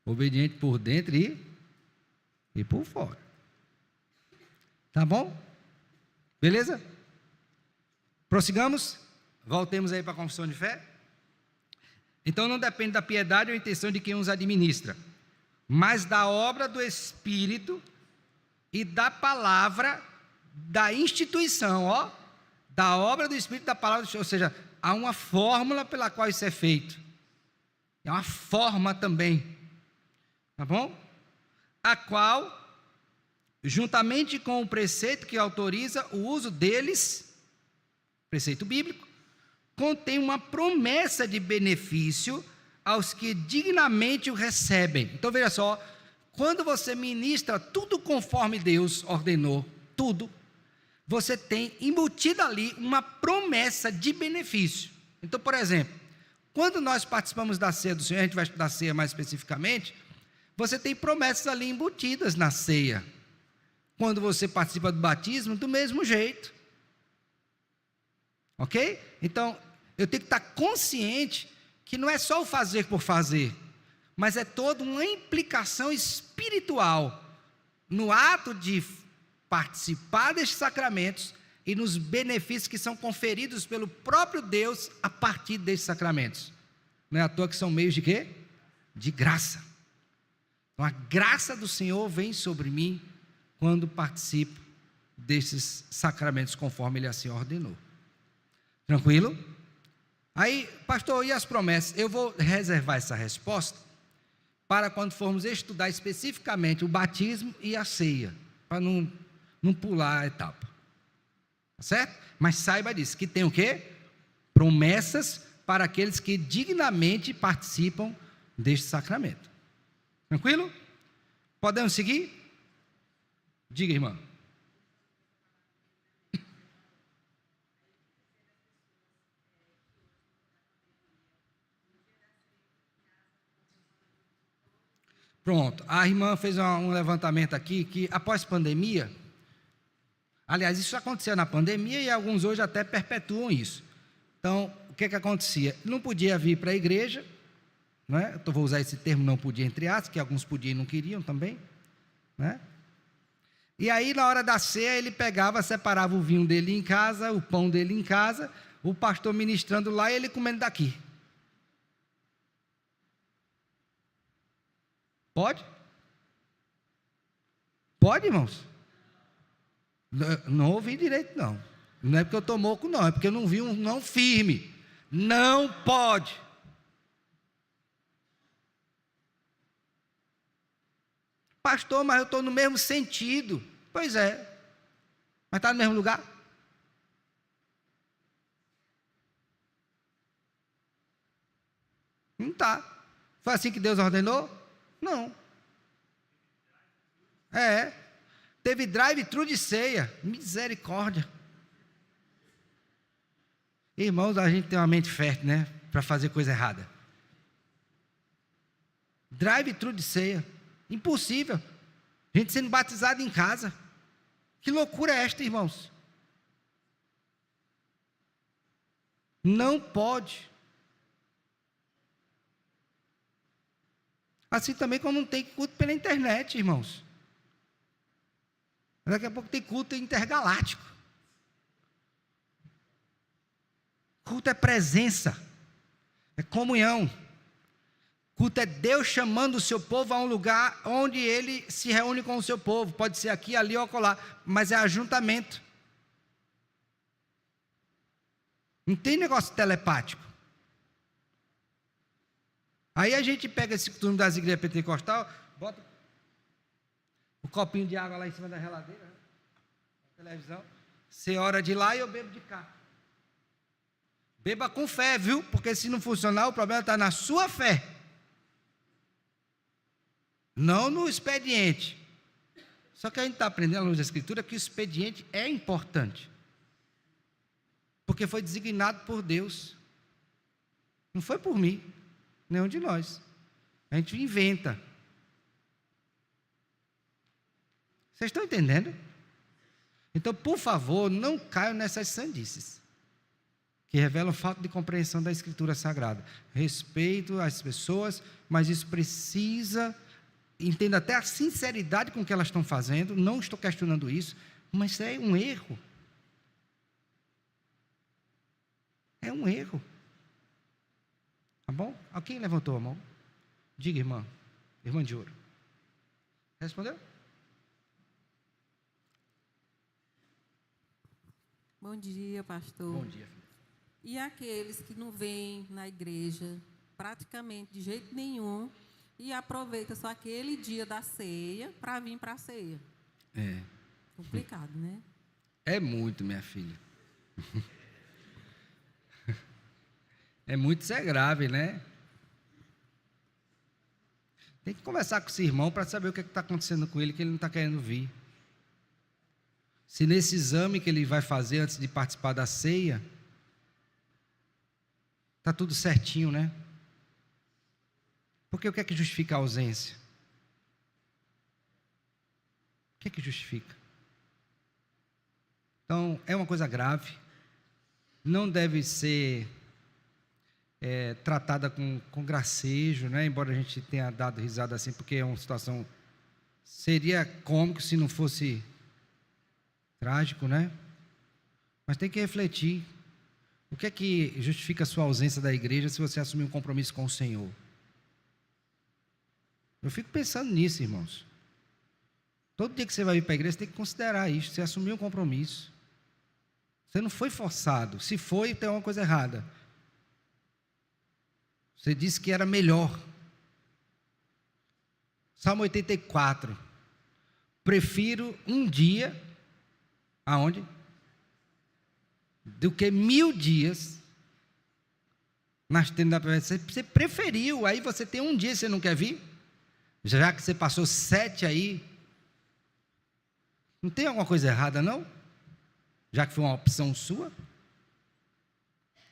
Obediente por dentro e por fora. Tá bom? Beleza? Prossigamos? Voltemos aí para a confissão de fé. Então não depende da piedade ou intenção de quem os administra, mas da obra do Espírito e da palavra da instituição, da obra do Espírito e da palavra, ou seja, há uma fórmula pela qual isso é feito. É uma forma também. Tá bom? A qual, juntamente com o preceito que autoriza o uso deles, preceito bíblico, contém uma promessa de benefício aos que dignamente o recebem. Então veja só, quando você ministra tudo conforme Deus ordenou, tudo, você tem embutido ali uma promessa de benefício. Então, por exemplo, quando nós participamos da ceia do Senhor, a gente vai estudar a ceia mais especificamente, você tem promessas ali embutidas na ceia. Quando você participa do batismo, do mesmo jeito. Ok? Então, eu tenho que estar consciente que não é só o fazer por fazer, mas é toda uma implicação espiritual no ato de participar destes sacramentos e nos benefícios que são conferidos pelo próprio Deus a partir destes sacramentos. Não é à toa que são meios de quê? De graça. Então a graça do Senhor vem sobre mim quando participo desses sacramentos conforme Ele assim ordenou. Tranquilo? Aí, pastor, e as promessas? Eu vou reservar essa resposta para quando formos estudar especificamente o batismo e a ceia, para não pular a etapa. Tá certo? Mas saiba disso, que tem o quê? Promessas para aqueles que dignamente participam deste sacramento. Tranquilo? Podemos seguir? Diga, irmão. Pronto, a irmã fez um levantamento aqui, que após pandemia, aliás, isso acontecia na pandemia e alguns hoje até perpetuam isso. Então, o que acontecia? Não podia vir para a igreja, né? Eu vou usar esse termo, não podia entre aspas, que alguns podiam e não queriam também, né? E aí, na hora da ceia, ele pegava, separava o vinho dele em casa, o pão dele em casa, o pastor ministrando lá e ele comendo daqui. Pode? Pode, irmãos? Não ouvi direito, não. Não é porque eu estou moco, não. É porque eu não vi um não firme. Não pode. Pastor, mas eu estou no mesmo sentido. Pois é. Mas está no mesmo lugar? Não está. Foi assim que Deus ordenou? Não. Teve drive-thru de ceia. Misericórdia. Irmãos, a gente tem uma mente fértil, né? Para fazer coisa errada. Drive-thru de ceia. Impossível. Gente sendo batizada em casa. Que loucura é esta, irmãos? Não pode. Assim também como não tem culto pela internet, irmãos. Daqui a pouco tem culto intergaláctico. Culto é presença, é comunhão. Culto é Deus chamando o seu povo a um lugar onde Ele se reúne com o seu povo. Pode ser aqui, ali ou acolá, mas é ajuntamento. Não tem negócio telepático. Aí a gente pega esse costume das igrejas pentecostais, bota o copinho de água lá em cima da geladeira, né? Na televisão. Você ora de lá e eu bebo de cá. Beba com fé, viu? Porque se não funcionar, o problema está na sua fé. Não no expediente. Só que a gente está aprendendo à luz da Escritura que o expediente é importante. Porque foi designado por Deus. Não foi por mim, nenhum de nós. A gente inventa. Vocês estão entendendo? Então, por favor, não caiam nessas sandices que revelam falta de compreensão da Escritura Sagrada. Respeito às pessoas, mas isso precisa, entenda até a sinceridade com que elas estão fazendo, não estou questionando isso, mas é um erro. É um erro. Tá bom? Quem levantou a mão? Diga, irmã. Irmã de ouro. Respondeu? Bom dia, pastor. Bom dia, filho. E aqueles que não vêm na igreja praticamente de jeito nenhum e aproveitam só aquele dia da ceia para vir para a ceia? É. Complicado, né? É muito, minha filha. É muito, isso é grave, né? Tem que conversar com esse irmão para saber o que está acontecendo com ele, que ele não está querendo vir. Se nesse exame que ele vai fazer antes de participar da ceia, está tudo certinho, né? Porque o que é que justifica a ausência? O que é que justifica? Então, é uma coisa grave, não deve ser tratada com gracejo, né? Embora a gente tenha dado risada assim, porque é uma situação, seria cômico se não fosse trágico, né? Mas tem que refletir. O que é que justifica a sua ausência da igreja se você assumir um compromisso com o Senhor? Eu fico pensando nisso, irmãos. Todo dia que você vai vir para a igreja, você tem que considerar isso. Você assumiu um compromisso. Você não foi forçado. Se foi, tem uma coisa errada. Você disse que era melhor. Salmo 84. Prefiro um dia, aonde? Do que 1000 dias nas tendas da presença. Você preferiu, aí você tem um dia que você não quer vir, já que você passou 7 aí. Não tem alguma coisa errada, não? Já que foi uma opção sua?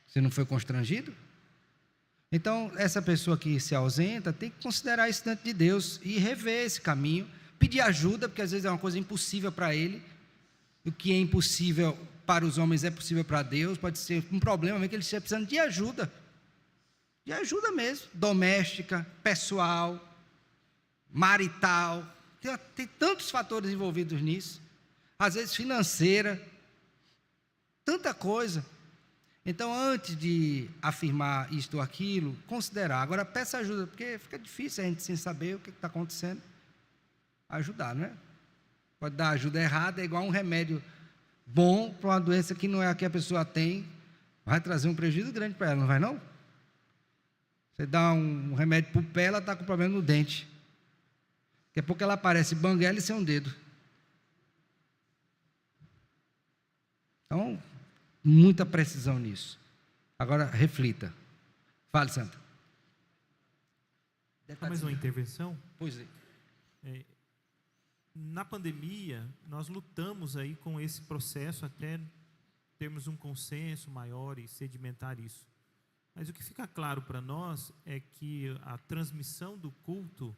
Você não foi constrangido? Então, essa pessoa que se ausenta tem que considerar isso diante de Deus e rever esse caminho, pedir ajuda, porque às vezes é uma coisa impossível para ele. O que é impossível para os homens é possível para Deus. Pode ser um problema mesmo que ele esteja precisando de ajuda mesmo, doméstica, pessoal, marital. Tem tantos fatores envolvidos nisso, às vezes financeira, tanta coisa. Então, antes de afirmar isto ou aquilo, considerar. Agora, peça ajuda, porque fica difícil a gente sem saber o que está acontecendo. Ajudar, não é? Pode dar ajuda errada, é igual um remédio bom para uma doença que não é a que a pessoa tem, vai trazer um prejuízo grande para ela, não vai não? Você dá um remédio para o pé, ela está com problema no dente. Daqui a pouco ela aparece banguela e sem um dedo. Então, muita precisão nisso. Agora, reflita. Fale, Santa. Mais uma intervenção? Pois é. Na pandemia, nós lutamos aí com esse processo até termos um consenso maior e sedimentar isso. Mas o que fica claro para nós é que a transmissão do culto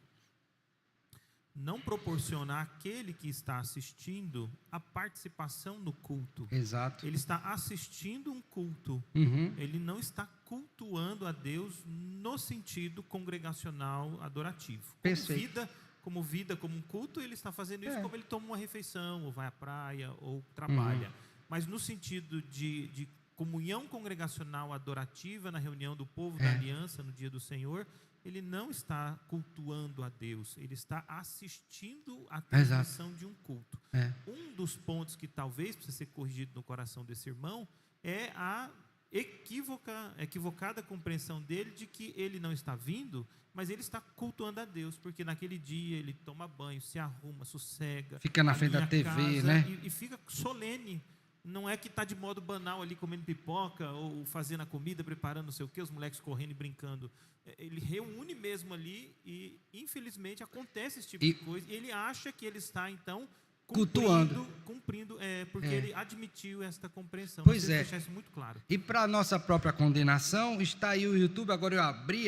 não proporciona àquele que está assistindo a participação no culto. Exato. Ele está assistindo um culto. Uhum. Ele não está cultuando a Deus no sentido congregacional adorativo. Perfeito. Como um culto, ele está fazendo isso como ele toma uma refeição, ou vai à praia, ou trabalha. Mas no sentido de comunhão congregacional adorativa na reunião do povo da aliança no dia do Senhor, ele não está cultuando a Deus, ele está assistindo a transmissão de um culto. Um dos pontos que talvez precise ser corrigido no coração desse irmão é a equivocada compreensão dele de que ele não está vindo, mas ele está cultuando a Deus, porque naquele dia ele toma banho, se arruma, sossega, fica na frente da TV, casa, né? E fica solene. Não é que está de modo banal ali comendo pipoca ou fazendo a comida, preparando não sei o quê, os moleques correndo e brincando. Ele reúne mesmo ali e, infelizmente, acontece esse tipo de coisa. E ele acha que ele está, então, cultuando. Cumprindo, porque ele admitiu esta compreensão. Pois é. Deixar isso muito claro. E para a nossa própria condenação, está aí o YouTube, agora eu abri,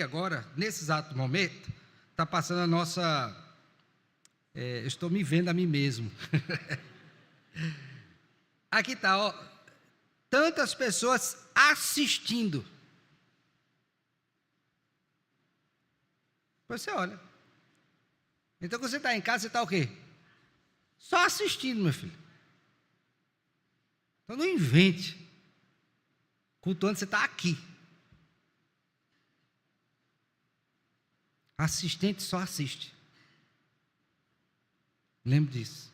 nesse exato momento, está passando a nossa... eu estou me vendo a mim mesmo. Aqui está, ó, tantas pessoas assistindo. Depois você olha. Então, quando você está em casa, você está o quê? Só assistindo, meu filho. Então, não invente. Cultuando, você está aqui. Assistente só assiste. Lembre disso.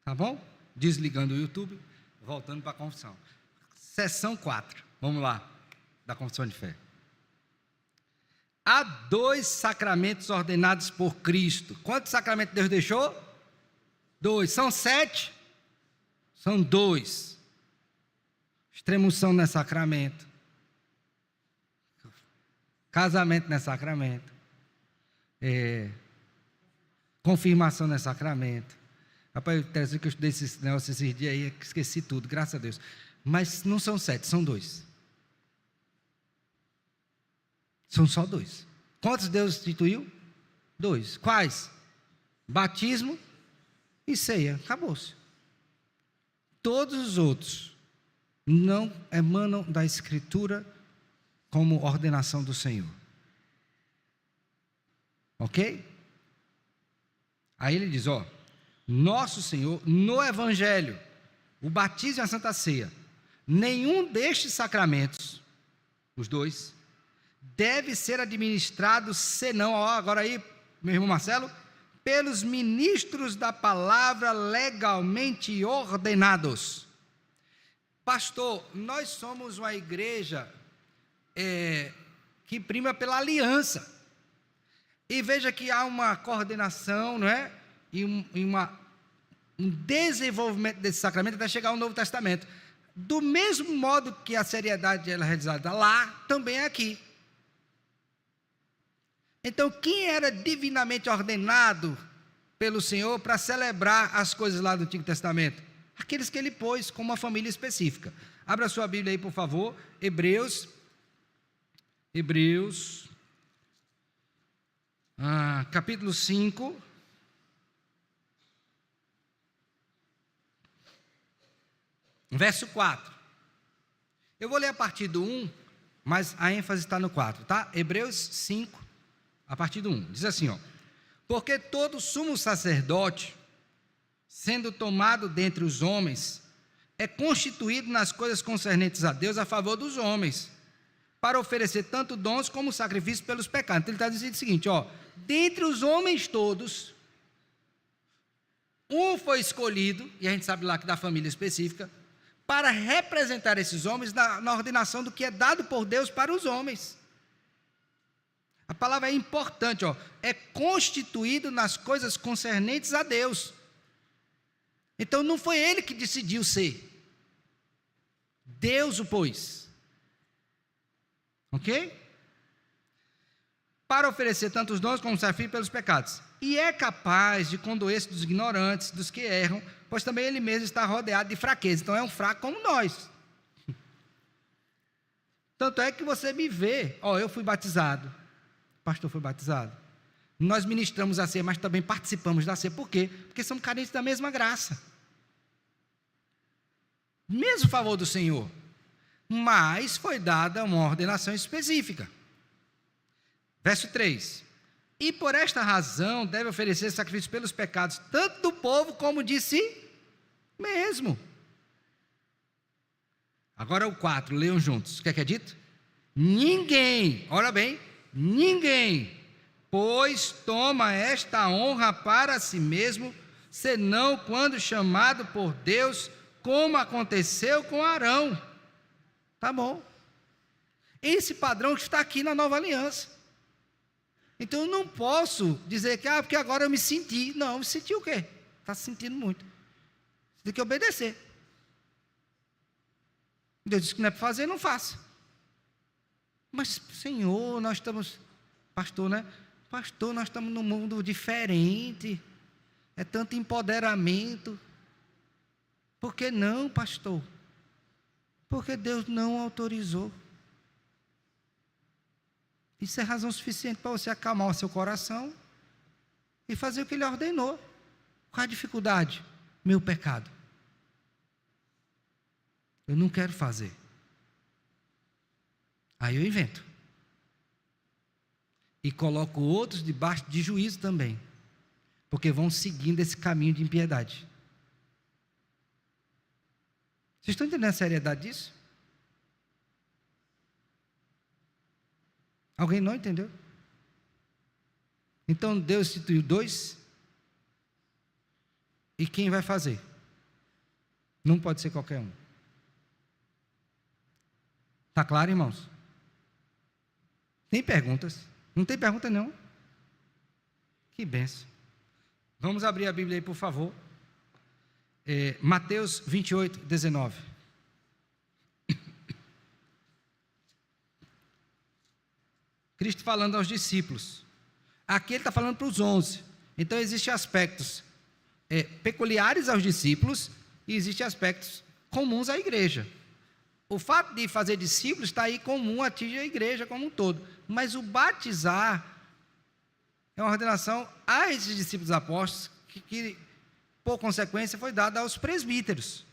Tá bom? Desligando o YouTube, voltando para a confissão. Seção 4, vamos lá, da confissão de fé. Há 2 sacramentos ordenados por Cristo. Quantos sacramentos Deus deixou? 2. São 7? São 2. Extrema-unção não é sacramento. Casamento não é sacramento. Confirmação não é sacramento. Rapaz, interessante que eu estudei esse negócio esses dias aí, esqueci tudo, graças a Deus. Mas não são 7, são 2. São só 2. Quantos Deus instituiu? 2. Quais? Batismo e ceia. Acabou-se. Todos os outros não emanam da Escritura como ordenação do Senhor. Ok? Aí ele diz, ó, nosso Senhor, no Evangelho, o batismo e a Santa Ceia, nenhum destes sacramentos, os 2, deve ser administrado senão, ó, agora aí, meu irmão Marcelo, pelos ministros da palavra legalmente ordenados. Pastor, nós somos uma igreja que prima pela aliança. E veja que há uma coordenação, não é? E um desenvolvimento desse sacramento até chegar ao Novo Testamento. Do mesmo modo que a seriedade ela é realizada lá, também é aqui. Então, quem era divinamente ordenado pelo Senhor para celebrar as coisas lá do Antigo Testamento? Aqueles que ele pôs como uma família específica. Abra sua Bíblia aí, por favor. Hebreus, capítulo 5. Verso 4. Eu vou ler a partir do 1, mas a ênfase está no 4, tá? Hebreus 5, a partir do 1. Diz assim, ó. Porque todo sumo sacerdote, sendo tomado dentre os homens, é constituído nas coisas concernentes a Deus a favor dos homens, para oferecer tanto dons como sacrifícios pelos pecados. Então ele está dizendo o seguinte, ó. Dentre os homens todos, um foi escolhido, e a gente sabe lá que da família específica, para representar esses homens na ordenação do que é dado por Deus para os homens. A palavra é importante, ó, é constituído nas coisas concernentes a Deus. Então não foi ele que decidiu ser, Deus o pôs. Ok? Para oferecer tantos dons como sacrifício pelos pecados. E é capaz de condoer-se dos ignorantes, dos que erram, pois também ele mesmo está rodeado de fraqueza. Então é um fraco como nós. Tanto é que você me vê, ó, eu fui batizado, o pastor foi batizado. Nós ministramos a ceia, mas também participamos da ceia. Por quê? Porque somos carentes da mesma graça. Mesmo favor do Senhor. Mas foi dada uma ordenação específica. Verso 3. E por esta razão deve oferecer sacrifício pelos pecados, tanto do povo como de si mesmo. Agora o 4, leiam juntos. O que é dito? Ninguém, olha bem, ninguém, pois toma esta honra para si mesmo, senão quando chamado por Deus, como aconteceu com Arão. Tá bom. Esse padrão que está aqui na nova aliança. Então eu não posso dizer que, porque agora eu me senti. Não, me senti o quê? Está se sentindo muito. Você tem que obedecer. Deus disse que não é para fazer, não faça. Mas, Senhor, nós estamos... Pastor, né? Pastor, nós estamos num mundo diferente. É tanto empoderamento. Por que não, pastor? Porque Deus não autorizou. Isso é razão suficiente para você acalmar o seu coração e fazer o que Ele ordenou. Qual a dificuldade? Meu pecado. Eu não quero fazer. Aí eu invento. E coloco outros debaixo de juízo também. Porque vão seguindo esse caminho de impiedade. Vocês estão entendendo a seriedade disso? Alguém não entendeu? Então Deus instituiu 2. E quem vai fazer? Não pode ser qualquer um. Está claro, irmãos? Tem perguntas? Não tem pergunta não? Que benção. Vamos abrir a Bíblia aí, por favor. Mateus 28, 19. Cristo falando aos discípulos. Aqui ele está falando para os 11. Então existem aspectos peculiares aos discípulos e existem aspectos comuns à igreja. O fato de fazer discípulos está aí comum, atinge a igreja como um todo. Mas o batizar é uma ordenação a esses discípulos apóstolos que por consequência foi dada aos presbíteros.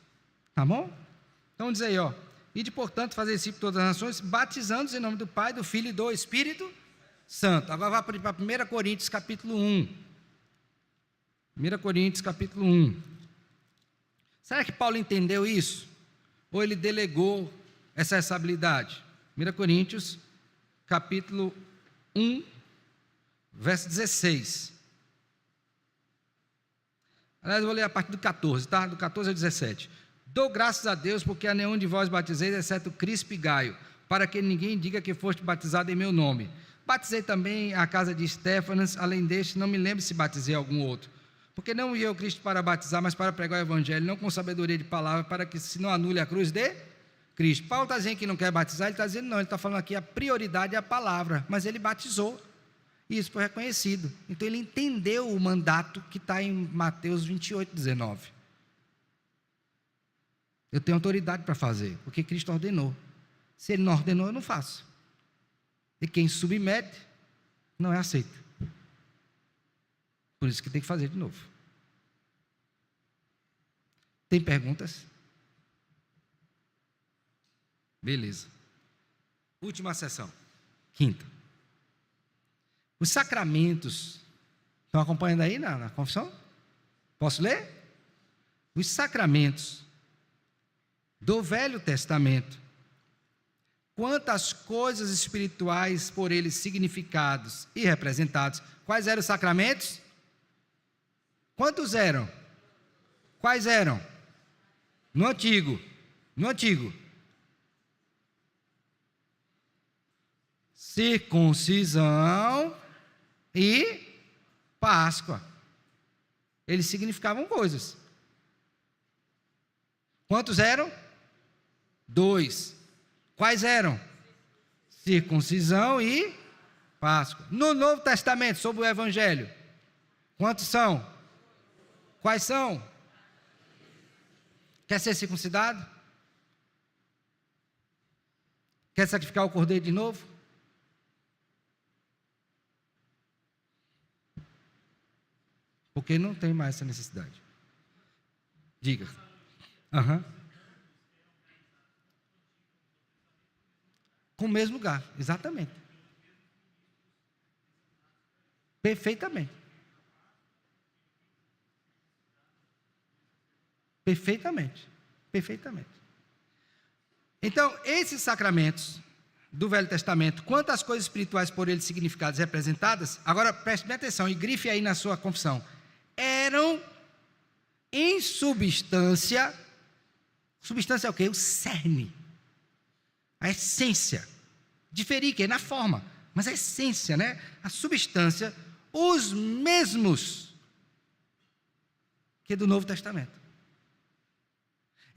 Tá bom? Então diz aí, ide, portanto, fazer discípulos de todas as nações, batizando-os em nome do Pai, do Filho e do Espírito Santo. Agora vá para 1 Coríntios capítulo 1. 1 Coríntios capítulo 1. Será que Paulo entendeu isso? Ou ele delegou essa responsabilidade? 1 Coríntios capítulo 1, verso 16. Aliás, eu vou ler a partir do 14, tá? Do 14 ao 17. Dou graças a Deus, porque a nenhum de vós batizei, exceto Crispo e Gaio, para que ninguém diga que foste batizado em meu nome. Batizei também a casa de Estéfanas, além deste, não me lembro se batizei algum outro. Porque não enviou Cristo para batizar, mas para pregar o evangelho, não com sabedoria de palavra, para que se não anule a cruz de Cristo. Paulo está dizendo que não quer batizar, ele está dizendo não, ele está falando aqui a prioridade é a palavra, mas ele batizou, e isso foi reconhecido. Então ele entendeu o mandato que está em Mateus 28, 19. Eu tenho autoridade para fazer, porque Cristo ordenou. Se Ele não ordenou, eu não faço. E quem submete, não é aceito. Por isso que tem que fazer de novo. Tem perguntas? Beleza. Última sessão. Quinta. Os sacramentos. Estão acompanhando aí na confissão? Posso ler? Os sacramentos do Velho Testamento, quantas coisas espirituais por eles significados e representados. Quais eram os sacramentos? Quantos eram? Quais eram? No Antigo. Circuncisão e Páscoa. Eles significavam coisas. Quantos eram? 2. Quais eram? Circuncisão e Páscoa. No Novo Testamento, sobre o Evangelho, quantos são? Quais são? Quer ser circuncidado? Quer sacrificar o cordeiro de novo? Porque não tem mais essa necessidade. Diga. Com o mesmo lugar, exatamente. Perfeitamente. Então, esses sacramentos do Velho Testamento, quantas coisas espirituais por eles significadas e representadas, agora preste bem atenção e grife aí na sua confissão, eram em substância é o quê? O cerne, a essência, diferir que é na forma, mas a essência, né? A substância, os mesmos que do Novo Testamento.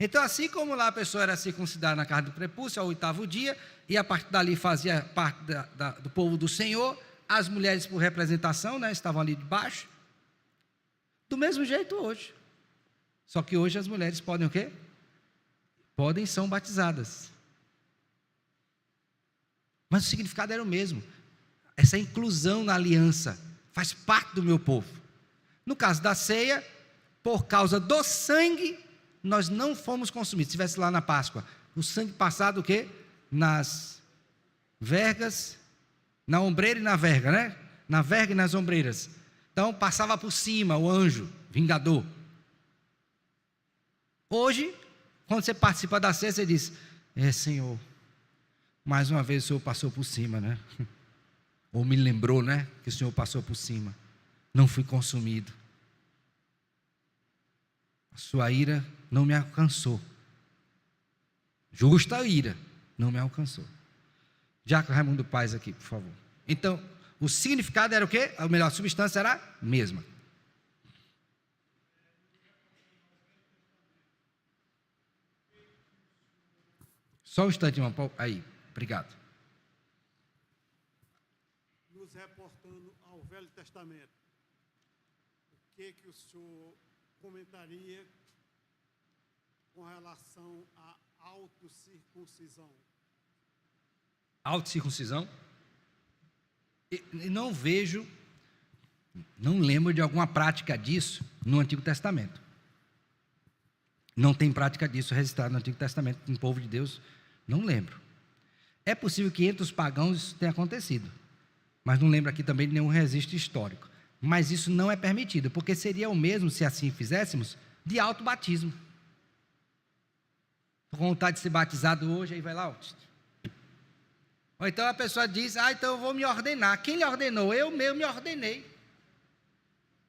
Então, assim como lá a pessoa era circuncidada na casa do prepúcio ao 8º dia, e a partir dali fazia parte do povo do Senhor, as mulheres por representação, né, estavam ali debaixo, do mesmo jeito hoje. Só que hoje as mulheres podem o quê? Podem, são batizadas. Mas o significado era o mesmo. Essa inclusão na aliança faz parte do meu povo. No caso da ceia, por causa do sangue, nós não fomos consumidos. Se estivesse lá na Páscoa, o sangue passado o quê? Nas vergas, na ombreira e na verga, né? Na verga e nas ombreiras. Então, passava por cima o anjo, vingador. Hoje, quando você participa da ceia, você diz, Senhor, mais uma vez o Senhor passou por cima, né? Ou me lembrou, né? Que o Senhor passou por cima. Não fui consumido. A sua ira não me alcançou. Justa ira não me alcançou. Diácono Raimundo Paz aqui, por favor. Então, o significado era o quê? A melhor substância era a mesma. Só um instante, irmão. Aí, obrigado. Nos reportando ao Velho Testamento, o que o senhor comentaria com relação à autocircuncisão? Autocircuncisão? Não vejo, não lembro de alguma prática disso no Antigo Testamento. Não tem prática disso registrada no Antigo Testamento, no povo de Deus, não lembro. É possível que entre os pagãos isso tenha acontecido, mas não lembro aqui também de nenhum registro histórico. Mas isso não é permitido, porque seria o mesmo, se assim fizéssemos, de autobatismo. Estou com vontade de ser batizado hoje, aí vai lá. Ou então a pessoa diz, então eu vou me ordenar. Quem lhe ordenou? Eu mesmo me ordenei.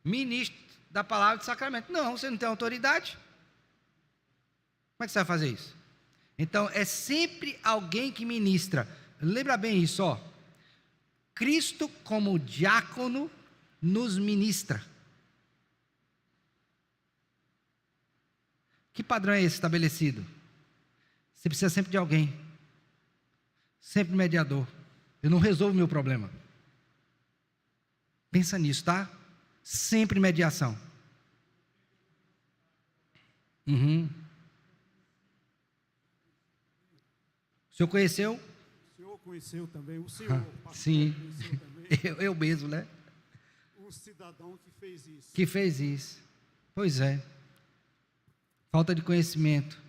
Ministro da palavra de sacramento. Não, você não tem autoridade. Como é que você vai fazer isso? Então, é sempre alguém que ministra. Lembra bem isso, ó. Cristo, como diácono, nos ministra. Que padrão é esse estabelecido? Você precisa sempre de alguém. Sempre mediador. Eu não resolvo o meu problema. Pensa nisso, tá? Sempre mediação. O senhor conheceu? O senhor conheceu também, o senhor, pastor, sim, conheceu também, eu mesmo, né? um cidadão que fez isso. Que fez isso. Pois é. Falta de conhecimento.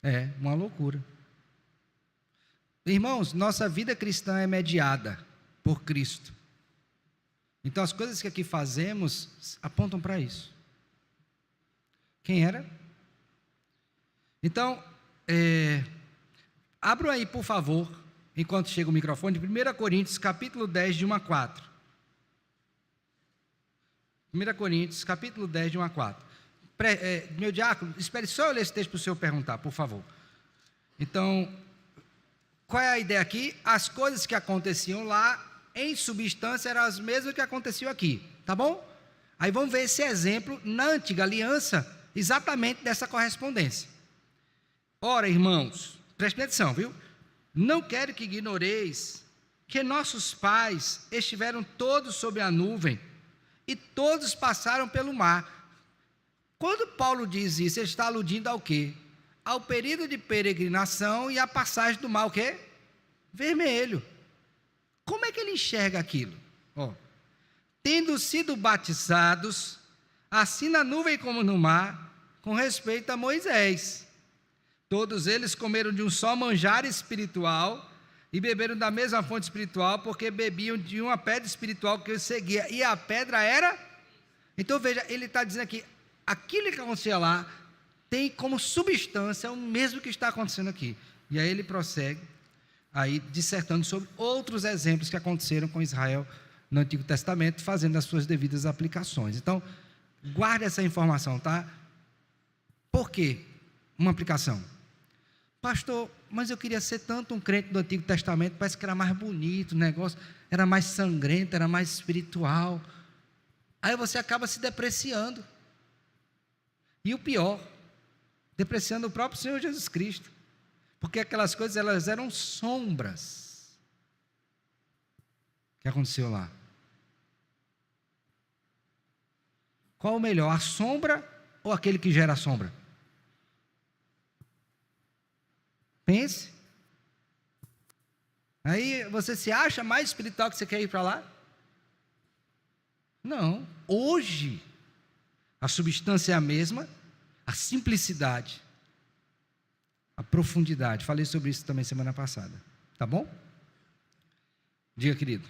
É, uma loucura. Irmãos, nossa vida cristã é mediada por Cristo. Então, as coisas que aqui fazemos apontam para isso. Quem era? Então, abram aí, por favor, enquanto chega o microfone, 1 Coríntios, capítulo 10, de 1 a 4. 1 Coríntios, capítulo 10, de 1 a 4. Meu diácono, espere só eu ler esse texto para o senhor perguntar, por favor. Então, qual é a ideia aqui? As coisas que aconteciam lá, em substância, eram as mesmas que aconteciam aqui, tá bom? Aí vamos ver esse exemplo na antiga aliança, exatamente dessa correspondência. Ora, irmãos, prestem atenção, viu? Não quero que ignoreis que nossos pais estiveram todos sob a nuvem e todos passaram pelo mar. Quando Paulo diz isso, ele está aludindo ao quê? Ao período de peregrinação e à passagem do mar, o quê? Vermelho. Como é que ele enxerga aquilo? Tendo sido batizados, assim na nuvem como no mar, com respeito a Moisés. Todos eles comeram de um só manjar espiritual e beberam da mesma fonte espiritual, porque bebiam de uma pedra espiritual que os seguia, e a pedra era... Então veja, ele está dizendo aqui, aquilo que acontecia lá, tem como substância o mesmo que está acontecendo aqui. E aí ele prossegue, aí dissertando sobre outros exemplos que aconteceram com Israel no Antigo Testamento, fazendo as suas devidas aplicações. Então, guarde essa informação, tá? Por quê? Uma aplicação. Pastor, mas eu queria ser tanto um crente do Antigo Testamento, parece que era mais bonito o negócio, era mais sangrento, era mais espiritual. Aí você acaba se depreciando. E o pior, depreciando o próprio Senhor Jesus Cristo. Porque aquelas coisas, elas eram sombras. O que aconteceu lá? Qual o melhor, a sombra ou aquele que gera a sombra? Pense. Aí você se acha mais espiritual que você quer ir para lá? Não. Hoje, a substância é a mesma, a simplicidade, a profundidade. Falei sobre isso também semana passada. Tá bom? Diga, querido.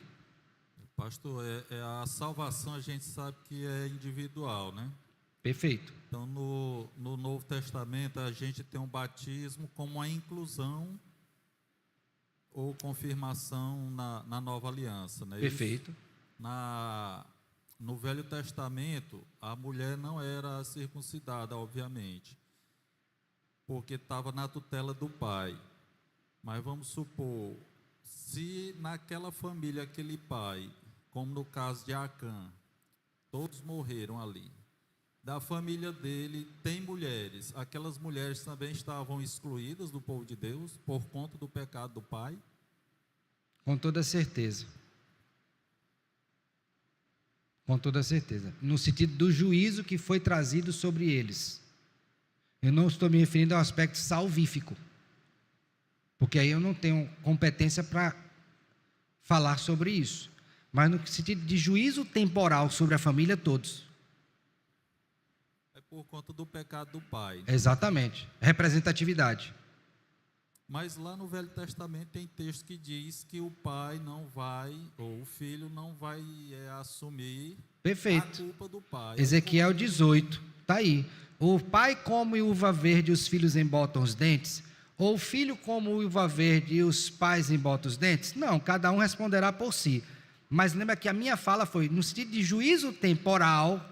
Pastor, a salvação a gente sabe que é individual, né? Perfeito. Então, no Novo Testamento, a gente tem um batismo como uma inclusão ou confirmação na nova aliança, né? Perfeito. No Velho Testamento, a mulher não era circuncidada, obviamente, porque estava na tutela do pai. Mas vamos supor, se naquela família, aquele pai, como no caso de Acã, todos morreram ali. Da família dele tem mulheres. Aquelas mulheres também estavam excluídas do povo de Deus por conta do pecado do pai? Com toda certeza. Com toda certeza. No sentido do juízo que foi trazido sobre eles. Eu não estou me referindo ao aspecto salvífico. Porque aí eu não tenho competência para falar sobre isso. Mas no sentido de juízo temporal sobre a família, todos. É por conta do pecado do pai. Exatamente. Representatividade. Mas lá no Velho Testamento tem texto que diz que o pai não vai, ou o filho não vai assumir Perfeito. a culpa do pai. Ezequiel 18, está aí. O pai come uva verde e os filhos embotam os dentes? Ou o filho come uva verde e os pais embotam os dentes? Não, cada um responderá por si. Mas lembra que a minha fala foi, no sentido de juízo temporal,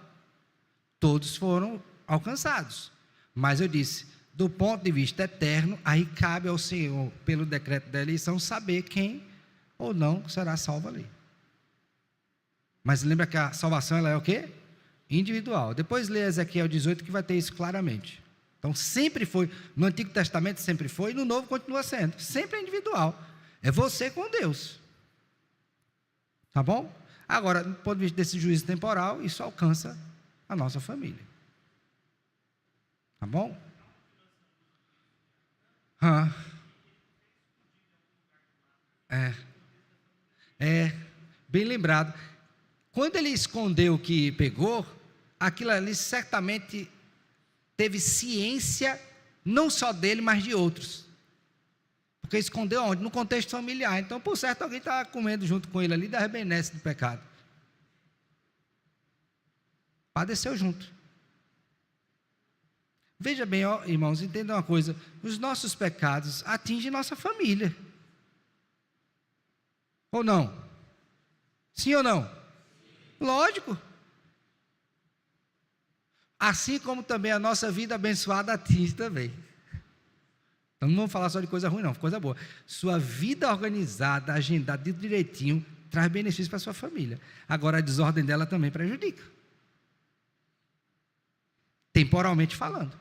todos foram alcançados. Mas eu disse, do ponto de vista eterno, aí cabe ao Senhor, pelo decreto da eleição, saber quem ou não será salvo ali. Mas lembra que a salvação ela é o quê? Individual. Depois lê Ezequiel 18 que vai ter isso claramente. Então sempre foi, no Antigo Testamento sempre foi, e no Novo continua sendo. Sempre é individual. É você com Deus. Tá bom? Agora, do ponto de vista desse juízo temporal, isso alcança a nossa família. Tá bom? Bem lembrado. Quando ele escondeu o que pegou, aquilo ali certamente teve ciência, não só dele, mas de outros. Porque escondeu onde? No contexto familiar. Então, por certo, alguém estava comendo junto com ele ali da rebenesse do pecado. Padeceu junto. Veja bem, ó, irmãos, entendam uma coisa. Os nossos pecados atingem nossa família. Ou não? Sim ou não? Lógico. Assim como também a nossa vida abençoada atinge também. Então não vamos falar só de coisa ruim, não, coisa boa. Sua vida organizada, agendada, tudo direitinho, traz benefício para a sua família. Agora a desordem dela também prejudica. Temporalmente falando.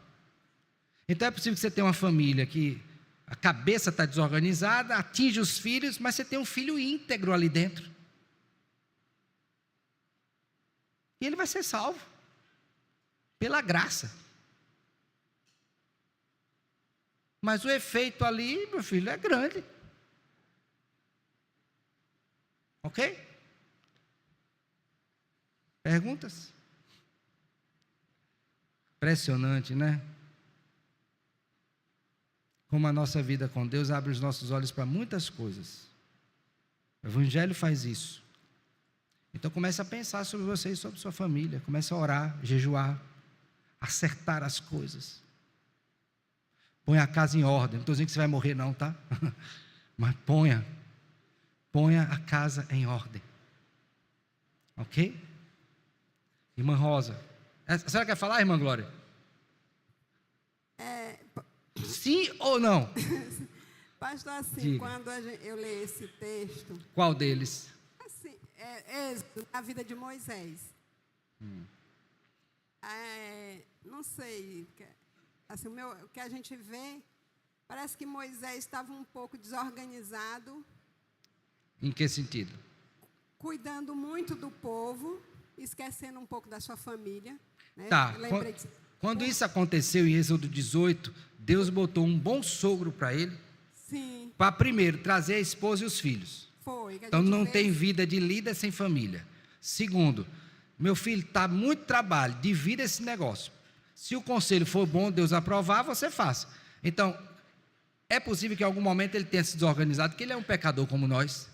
Então é possível que você tenha uma família que a cabeça está desorganizada, atinge os filhos, mas você tem um filho íntegro ali dentro. E ele vai ser salvo. Pela graça. Mas o efeito ali, meu filho, é grande. Ok? Perguntas? Impressionante, né? Como a nossa vida com Deus abre os nossos olhos para muitas coisas. O Evangelho faz isso. Então comece a pensar sobre você e sobre sua família. Comece a orar, jejuar, acertar as coisas. Ponha a casa em ordem. Não estou dizendo que você vai morrer não, tá? Mas ponha a casa em ordem. Ok? Irmã Rosa. A senhora quer falar, irmã Glória? Sim ou não? Pastor, assim, Diga. quando eu leio esse texto, Qual deles? assim, Êxodo, a vida de Moisés. Não sei, assim, o que a gente vê, parece que Moisés estava um pouco desorganizado, Em que sentido? cuidando muito do povo, esquecendo um pouco da sua família. Né? Tá. Eu lembrei disso. Quando isso aconteceu em Êxodo 18, Deus botou um bom sogro para ele, Sim, para primeiro trazer a esposa e os filhos. foi. Que a Então gente não vê tem isso. vida de líder sem família. Segundo, meu filho, está muito trabalho, divida esse negócio. Se o conselho for bom, Deus aprovar, você faça. Então, é possível que em algum momento ele tenha se desorganizado, porque ele é um pecador como nós.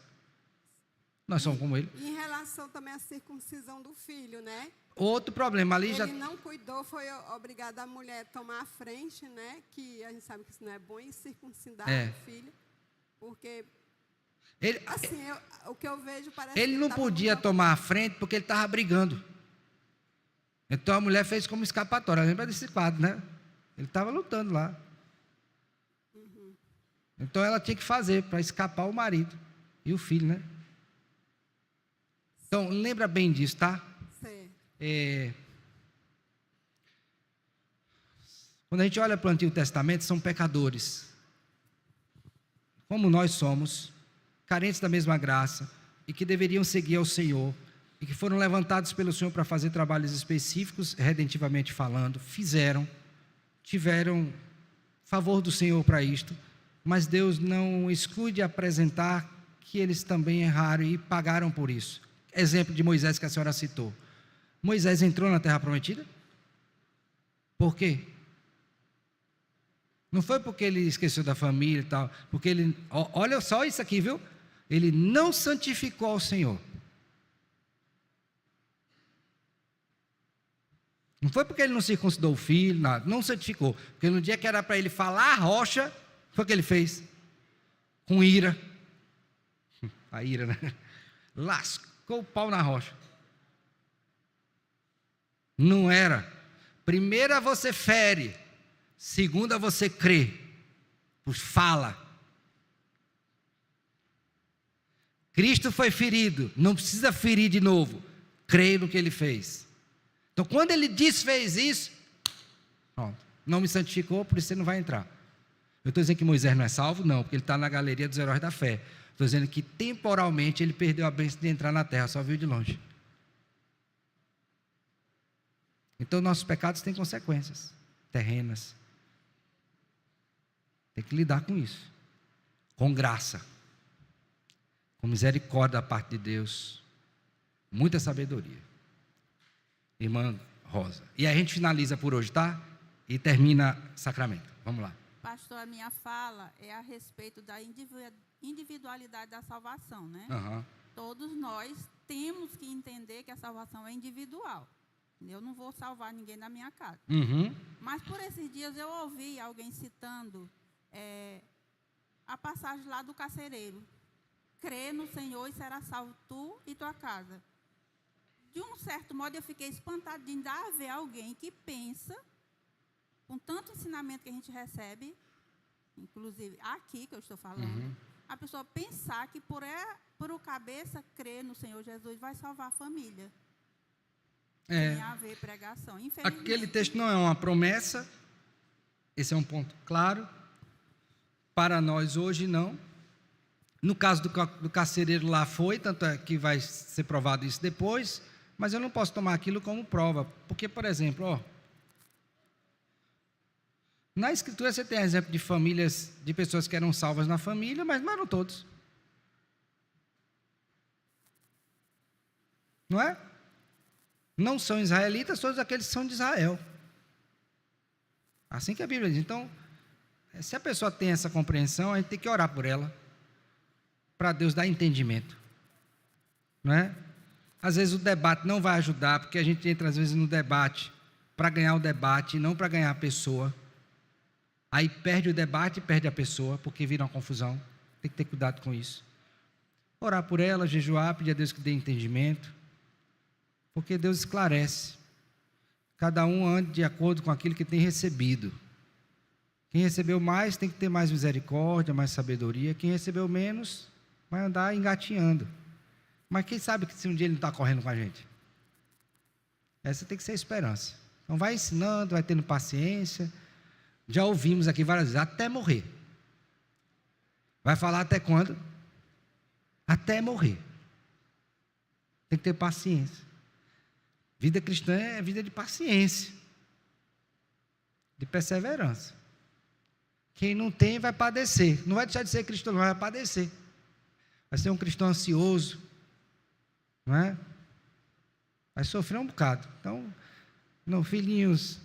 Nós somos como ele. E em relação também à circuncisão do filho, né? Outro problema ali já. Ele não cuidou, foi obrigado a mulher tomar a frente, né? Que a gente sabe que isso não é bom, e circuncidar o filho. Porque, Ele, assim, o que eu vejo parece ele que não tava podia muito- tomar a frente porque ele estava brigando. Então a mulher fez como escapatória. Lembra desse quadro, né? Ele estava lutando lá. Então ela tinha que fazer para escapar o marido e o filho, né? Então lembra bem disso, tá? Certo. Quando a gente olha para o Antigo Testamento, são pecadores. Como nós somos, carentes da mesma graça, e que deveriam seguir ao Senhor, e que foram levantados pelo Senhor para fazer trabalhos específicos, redentivamente falando, tiveram favor do Senhor para isto, mas Deus não exclui de apresentar que eles também erraram e pagaram por isso. Exemplo de Moisés que a senhora citou. Moisés entrou na Terra Prometida? Por quê? Não foi porque ele esqueceu da família e tal, porque ele, olha só isso aqui, viu? Ele não santificou ao Senhor. Não foi porque ele não circuncidou o filho, nada, não santificou. Porque no dia que era para ele falar a rocha, foi o que ele fez? Com ira. A ira, né? Lascou o pau na rocha. Não era. Primeira você fere, segunda você crê, pois fala. Cristo foi ferido, não precisa ferir de novo, crê no que ele fez. Então quando ele fez isso, pronto, não me santificou, por isso você não vai entrar. Eu estou dizendo que Moisés não é salvo? Não, porque ele está na galeria dos heróis da fé. Estou dizendo que temporalmente ele perdeu a bênção de entrar na terra, só viu de longe. Então nossos pecados têm consequências terrenas. Tem que lidar com isso. Com graça. Com misericórdia da parte de Deus. Muita sabedoria. Irmã Rosa. E a gente finaliza por hoje, tá? E termina sacramento. Vamos lá. Pastor, a minha fala é a respeito da individualidade da salvação, né? Uhum. Todos nós temos que entender que a salvação é individual. Eu não vou salvar ninguém na minha casa. Uhum. Mas por esses dias eu ouvi alguém citando a passagem lá do carcereiro. Crê no Senhor e será salvo tu e tua casa. De um certo modo eu fiquei espantada de ainda haver alguém que pensa, com tanto ensinamento que a gente recebe, inclusive aqui que eu estou falando, a pessoa pensar que por o cabeça crer no Senhor Jesus vai salvar a família. Sem haver pregação. Infelizmente, Aquele texto não é uma promessa. Esse é um ponto claro. Para nós hoje não. No caso do carcereiro lá foi, tanto é que vai ser provado isso depois, mas eu não posso tomar aquilo como prova. Porque, por exemplo, na Escritura você tem exemplo de famílias, de pessoas que eram salvas na família, mas não eram todos. Não é? Não são israelitas, todos aqueles que são de Israel. Assim que a Bíblia diz. Então, se a pessoa tem essa compreensão, a gente tem que orar por ela, para Deus dar entendimento. Não é? Às vezes o debate não vai ajudar, porque a gente entra às vezes no debate para ganhar o debate e não para ganhar a pessoa. Aí perde o debate, perde a pessoa, porque vira uma confusão. Tem que ter cuidado com isso. Orar por ela, jejuar, pedir a Deus que dê entendimento, porque Deus esclarece. Cada um ande de acordo com aquilo que tem recebido. Quem recebeu mais tem que ter mais misericórdia, mais sabedoria. Quem recebeu menos vai andar engatinhando. Mas quem sabe que se um dia ele não está correndo com a gente? Essa tem que ser a esperança. Então vai ensinando, vai tendo paciência. Já ouvimos aqui várias vezes, até morrer. Vai falar até quando? Até morrer. Tem que ter paciência. Vida cristã é vida de paciência, de perseverança. Quem não tem vai padecer. Não vai deixar de ser cristão, não, vai padecer. Vai ser um cristão ansioso, não é? Vai sofrer um bocado. Então, não, filhinhos,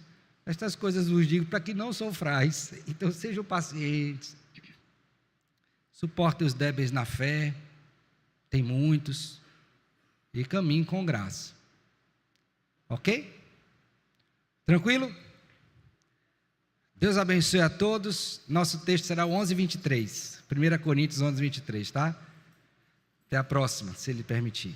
estas coisas vos digo para que não sofrais. Então, sejam pacientes. Suportem os débeis na fé. Tem muitos. E caminhem com graça. Ok? Tranquilo? Deus abençoe a todos. Nosso texto será o 11:23. 1 Coríntios 11:23, tá? Até a próxima, se Ele permitir.